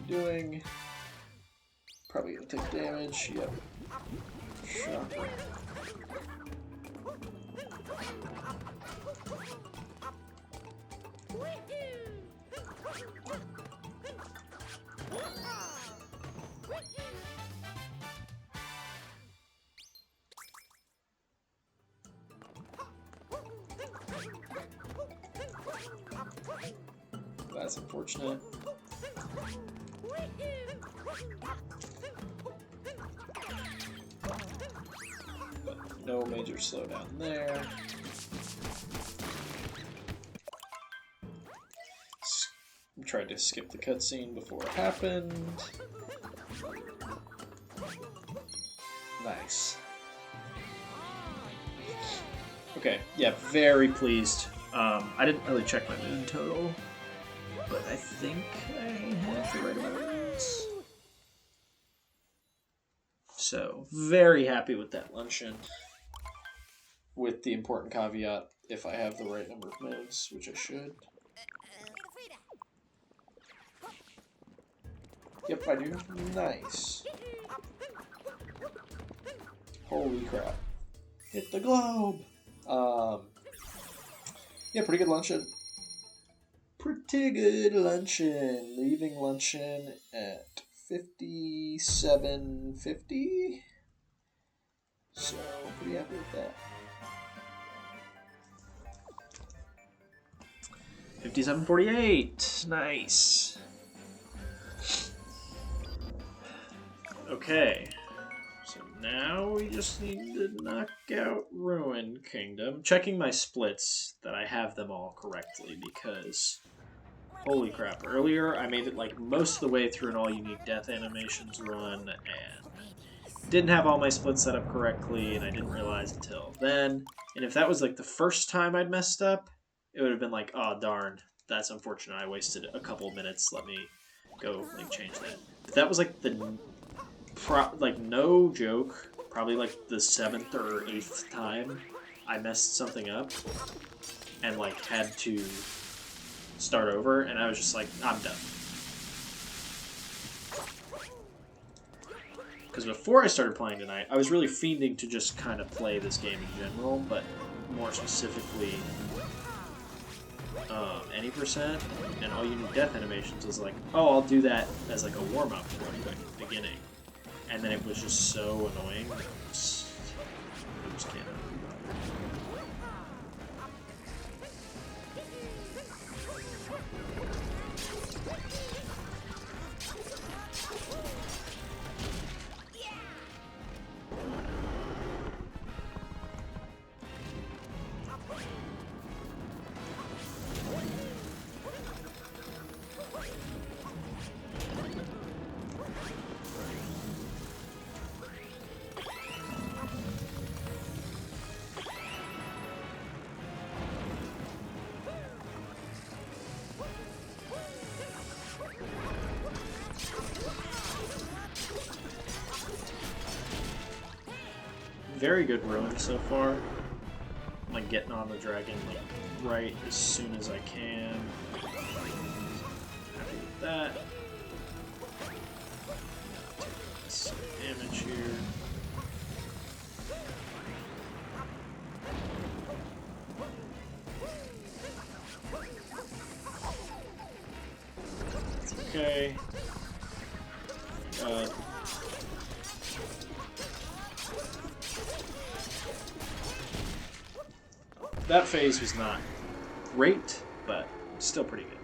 Doing. Probably gonna take damage. Yep. Shocker. That's unfortunate. But no major slowdown there. Tried to skip the cutscene before it happened. Nice. Okay, yeah, very pleased. I didn't really check my moon total, but I think I have the right amounts. So, very happy with that luncheon. With the important caveat, if I have the right number of moons, which I should. Yep, I do. Nice. Holy crap. Hit the globe! Yeah, pretty good luncheon. Pretty good luncheon. Leaving luncheon at 57.50. So, pretty happy with that. 57.48. Nice. Okay. So now we just need to knock out Ruin Kingdom. Checking my splits that I have them all correctly because holy crap. Earlier I made it like most of the way through an all unique death animations run and didn't have all my splits set up correctly and I didn't realize until then. And if that was like the first time I'd messed up, it would have been like, oh darn, that's unfortunate. I wasted a couple of minutes. Let me go like change that. But that was like the no joke, probably like the 7th or 8th time I messed something up and like had to start over, and I was just like, I'm done. Because before I started playing tonight, I was really fiending to just kind of play this game in general, but more specifically, any percent and all unique death animations was like, oh, I'll do that as like a warm-up real quick at the beginning. And then it was just so annoying that I just can't be bothered. very good run so far. I'm like getting on the dragon like right as soon as I can. Happy with that. Take some damage here. Okay. That phase was not great, but still pretty good.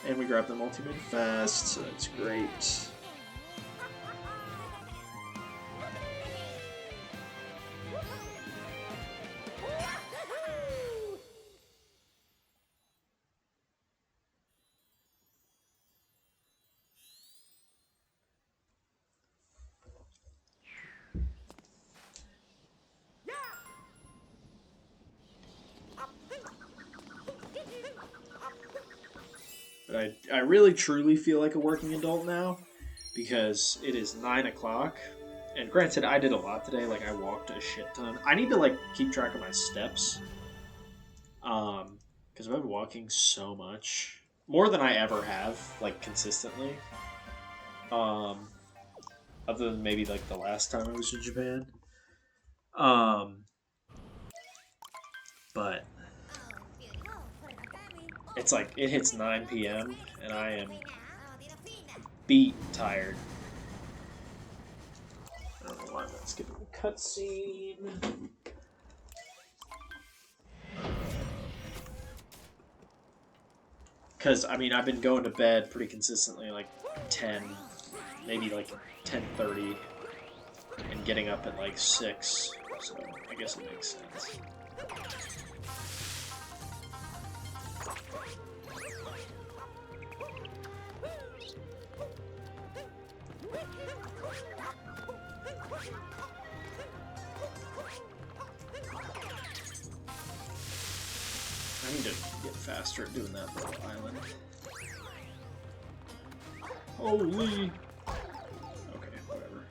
And we grabbed the multi-mid fast, so that's great. But I really truly feel like a working adult now because it is 9 o'clock. And granted, I did a lot today. Like, I walked a shit ton. I need to, like, keep track of my steps. Because I've been walking so much. More than I ever have, like, consistently. Other than maybe, like, the last time I was in Japan. But it's like, it hits 9 p.m. and I am beat tired. I don't know why I'm not skipping the cutscene. Because, I mean, I've been going to bed pretty consistently, like 10, maybe like 10:30, and getting up at like 6, so I guess it makes sense. I need to get faster at doing that little island. Holy! Okay, whatever.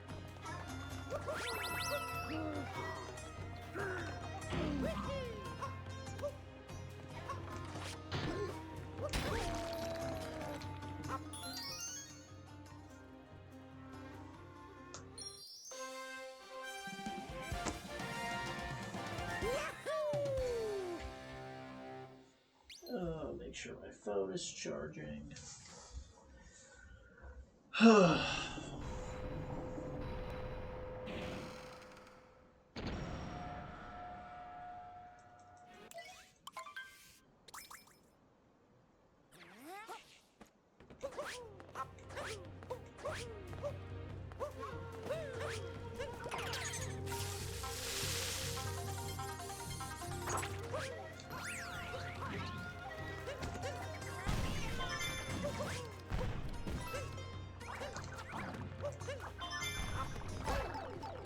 Make sure my phone is charging.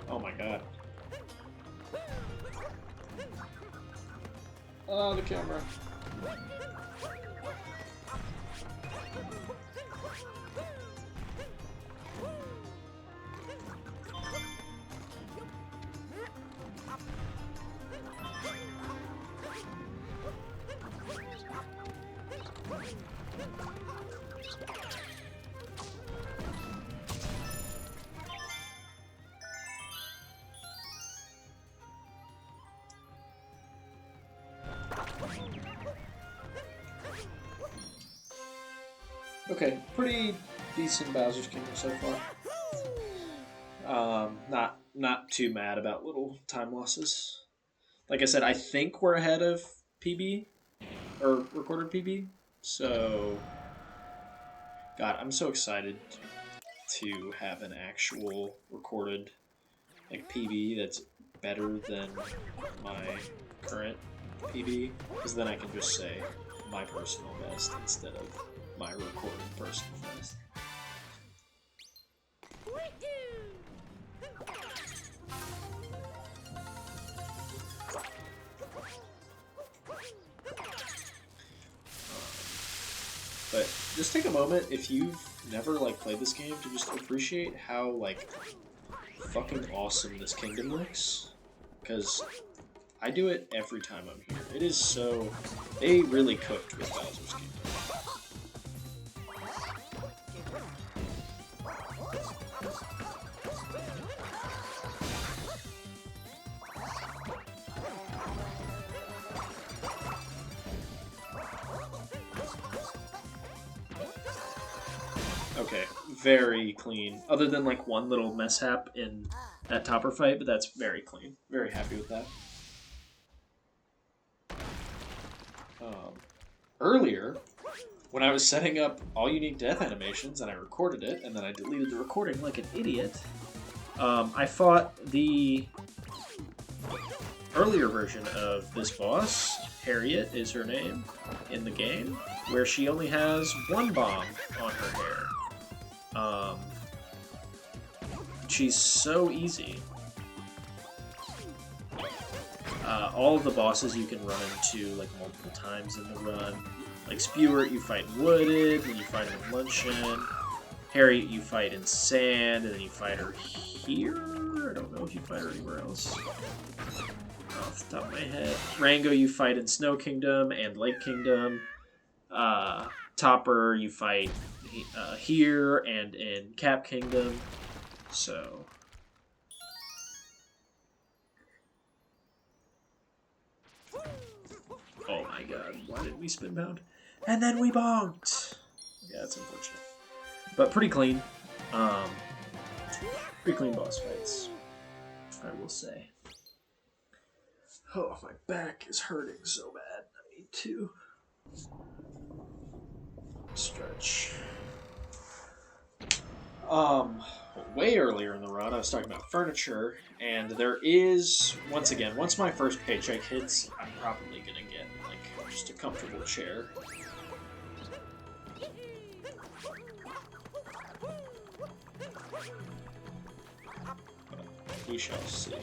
Oh my god. Oh, the camera. Okay, pretty decent Bowser's Kingdom so far. Not too mad about little time losses. Like I said, I think we're ahead of PB or recorded PB. So, God, I'm so excited to have an actual recorded like PB that's better than my current PB, because then I can just say my personal best instead of my recorded personal best. take a moment, if you've never like played this game, to just appreciate how like fucking awesome this kingdom looks. Because I do it every time I'm here. It is so... They really cooked with Bowser's Kingdom. Okay, very clean. Other than like one little mishap in that topper fight, but that's very clean. Very happy with that. Earlier, when I was setting up all unique death animations and I recorded it, and then I deleted the recording like an idiot, I fought the earlier version of this boss. Harriet is her name in the game, where she only has one bomb on her hair. She's so easy. All of the bosses you can run into like multiple times in the run. Like Spewart, you fight in Wooded, then you fight him in Luncheon. Harriet, you fight in Sand, and then you fight her here? I don't know if you fight her anywhere else. Off the top of my head. Rango, you fight in Snow Kingdom and Lake Kingdom. Topper, you fight here and in Cap Kingdom. So... Oh my god, why did we spin bound? And then we bonked! Yeah, that's unfortunate. But pretty clean. Pretty clean boss fights, I will say. Oh, my back is hurting so bad. I need to stretch. Way earlier in the run, I was talking about furniture, and there is, once again, once my first paycheck hits, I'm probably gonna get, like, just a comfortable chair. But we shall see.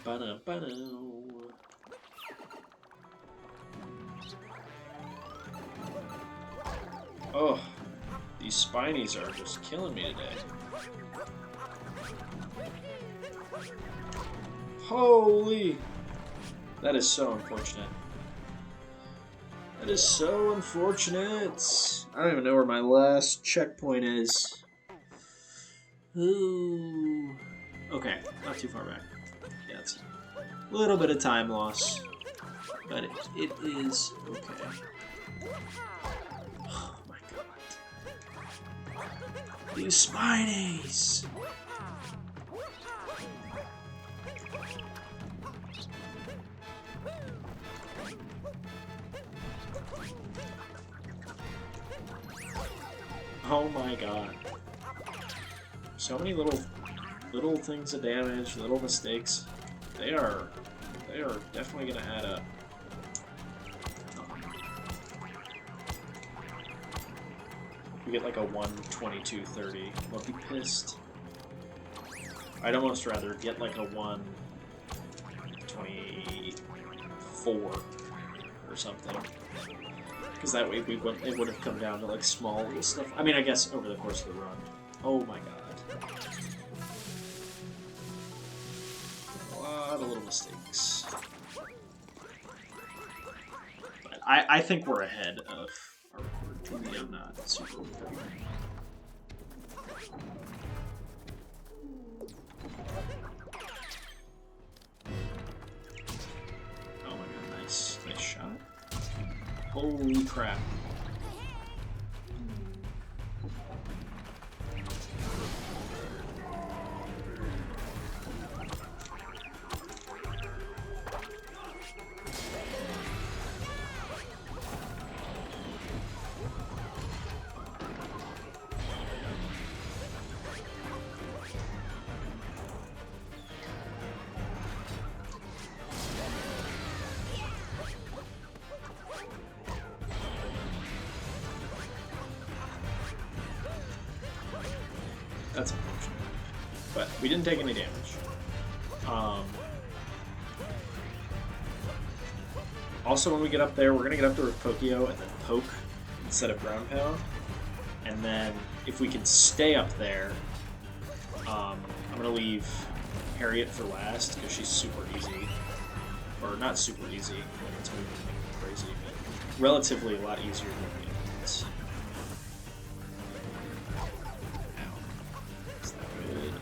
Ba-da-ba-da. Oh, these spinies are just killing me today. Holy! That is so unfortunate. That is so unfortunate. I don't even know where my last checkpoint is. Ooh. Okay, not too far back. Yeah, it's a little bit of time loss, but it is okay. These spinies! Oh my god. So many little things of damage, little mistakes. They are definitely gonna add up. We get like a 1:22:30. I'll be pissed. I'd almost rather get like a 1:24 or something, because that way it would have come down to like small little stuff. I mean, I guess over the course of the run. Oh my god, a lot of little mistakes. But I think we're ahead of. Maybe I'm not super good. Oh my god, nice shot. Holy crap. That's unfortunate. But we didn't take any damage. Also, when we get up there, we're gonna get up there with Pokio and then poke instead of ground pound. And then if we can stay up there, I'm gonna leave Harriet for last because she's super easy, or not super easy. Like it's moving crazy, but relatively a lot easier than the others. Is that good?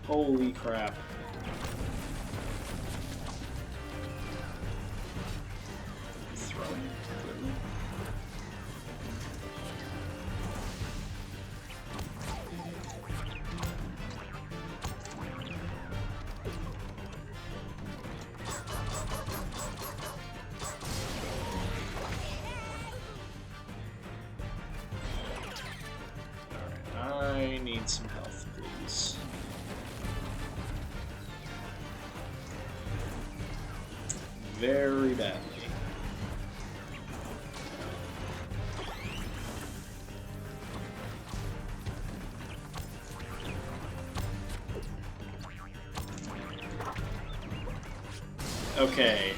Holy crap. Throwing. Alright, I need some health, please. Very badly. Okay.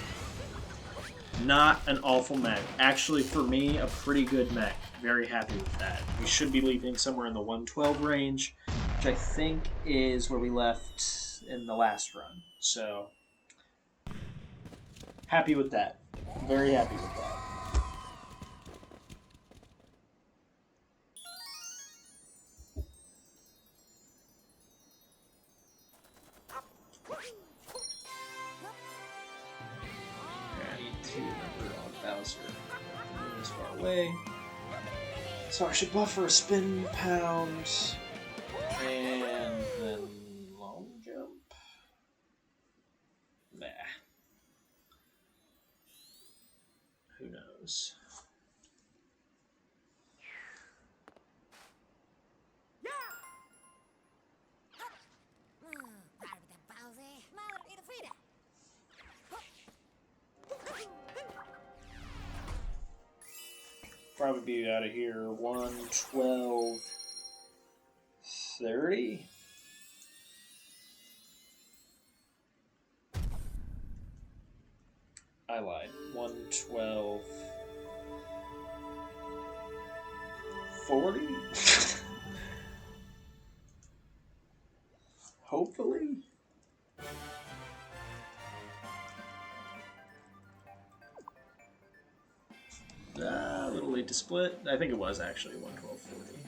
Not an awful mech. Actually, for me, a pretty good mech. Very happy with that. We should be leaving somewhere in the 112 range, which I think is where we left in the last run. So, happy with that. Very happy with that. I need to remember on Bowser. This far away. So I should buffer a spin pound and then long jump. Nah. Who knows? Probably be out of here 1:12:30. I lied. 1:12:40. Hopefully. A little late to split. I think it was actually 1:12:40.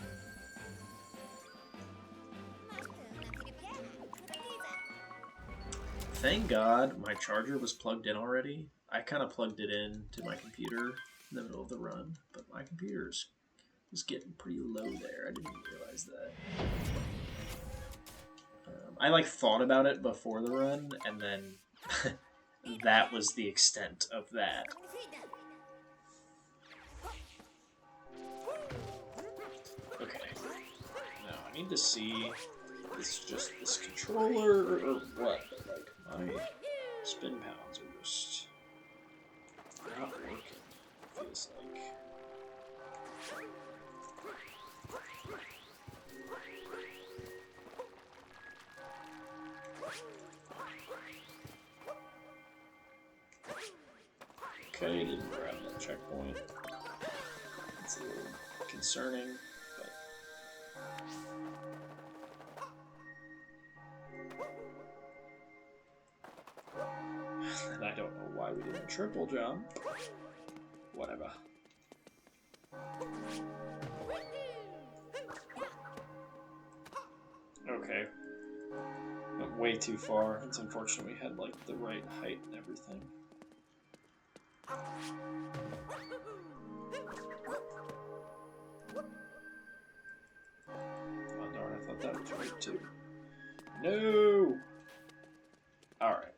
Thank God my charger was plugged in already. I kind of plugged it in to my computer in the middle of the run, but my computer's was getting pretty low there. I didn't realize that. I like thought about it before the run, and then that was the extent of that. Okay. Now I need to see if it's just this controller or what, but like my spin pounds are just not working, feels like. Okay, didn't grab that checkpoint. It's a little concerning, but and I don't know why we didn't triple jump. Whatever. Okay. Went way too far. It's unfortunate we had like the right height and everything. Oh darn, I thought that was right too. No! Alright.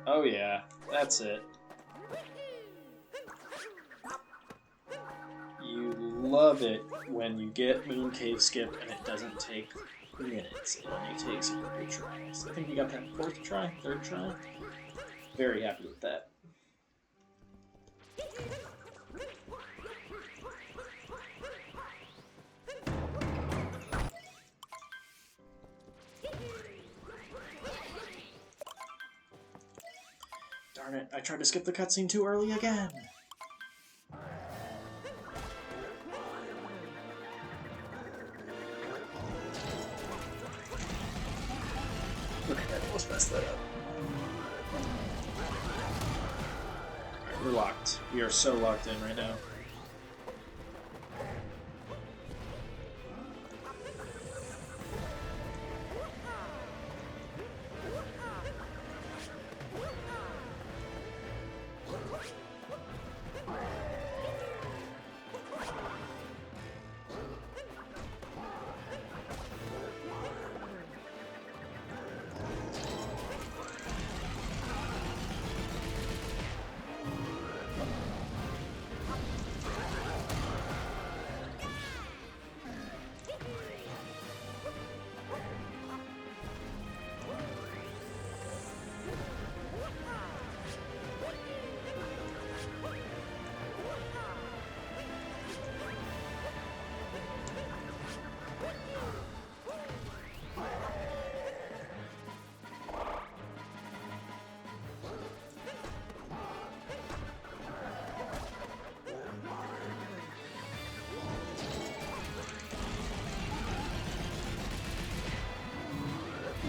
Oh yeah, that's it. You love it when you get Moon Cave Skip and it doesn't take minutes. It only takes a couple tries. I think we got that fourth try, third try. Very happy with that. Darn it, I tried to skip the cutscene too early again. Okay, I almost messed that up. Alright, we're locked. We are so locked in right now.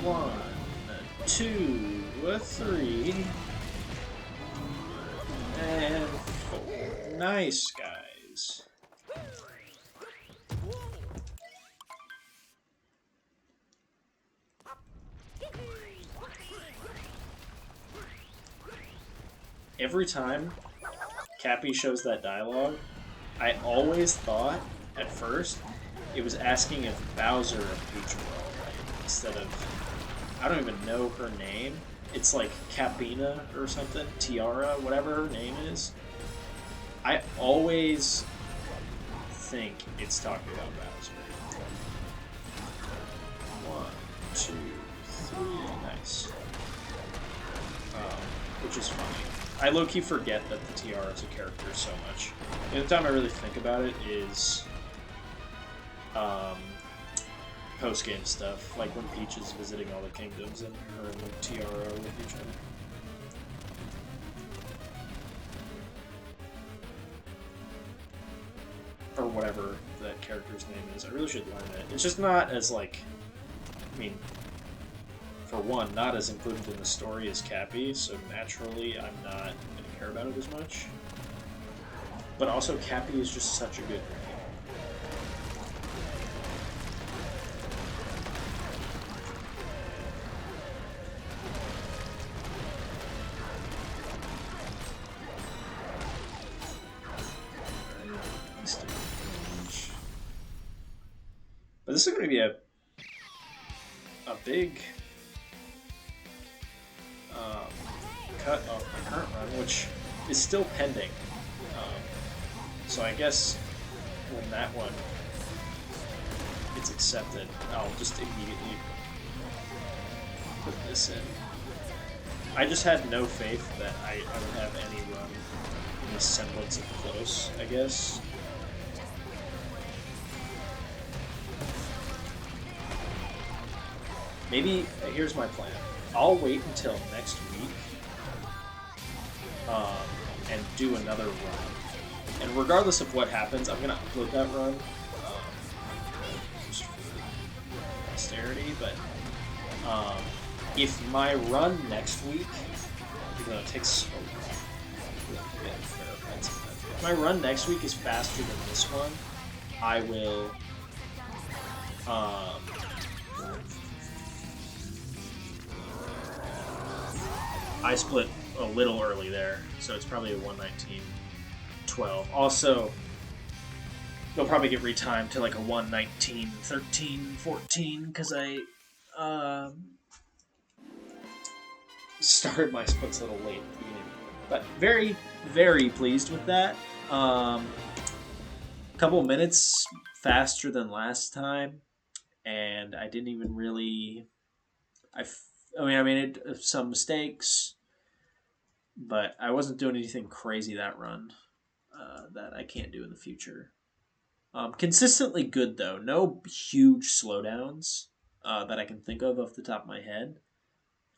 One, two, three, and four. Nice, guys. Every time Cappy shows that dialogue, I always thought, at first, it was asking if Bowser and Peach were alright, instead of... I don't even know her name. It's like Capina or something, Tiara, whatever her name is. I always think it's talking about Bowser. 1, 2, 3, nice. Which is funny. I low-key forget that the Tiara is a character so much. The only time I really think about it is post-game stuff, like when Peach is visiting all the kingdoms and her and the Tiara with each other. Or whatever that character's name is. I really should learn it. It's just not as, like... I mean, for one, not as included in the story as Cappy, so naturally I'm not going to care about it as much. But also, Cappy is just such a good name. But this is going to be a big cut off my current run, which is still pending. So I guess when that one gets accepted, I'll just immediately put this in. I just had no faith that I would have any run in the semblance of close, I guess. Maybe, here's my plan. I'll wait until next week and do another run. And regardless of what happens, I'm going to upload that run just for posterity. But if my run next week, even though it takes so long, if my run next week is faster than this one, I will... I split a little early there, so it's probably a 119.12. Also, they'll probably get retimed to like a 119.13, 14, because I started my splits a little late at the beginning. But very, very pleased with that. Couple minutes faster than last time, and I didn't even really... I made some mistakes, but I wasn't doing anything crazy that run that I can't do in the future. Consistently good, though. No huge slowdowns that I can think of off the top of my head,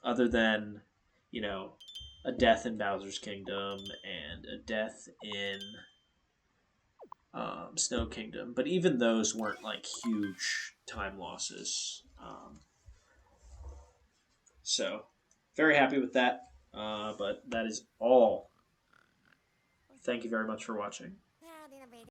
other than, you know, a death in Bowser's Kingdom and a death in Snow Kingdom, but even those weren't like huge time losses. So very happy with that. But that is all. Thank you very much for watching.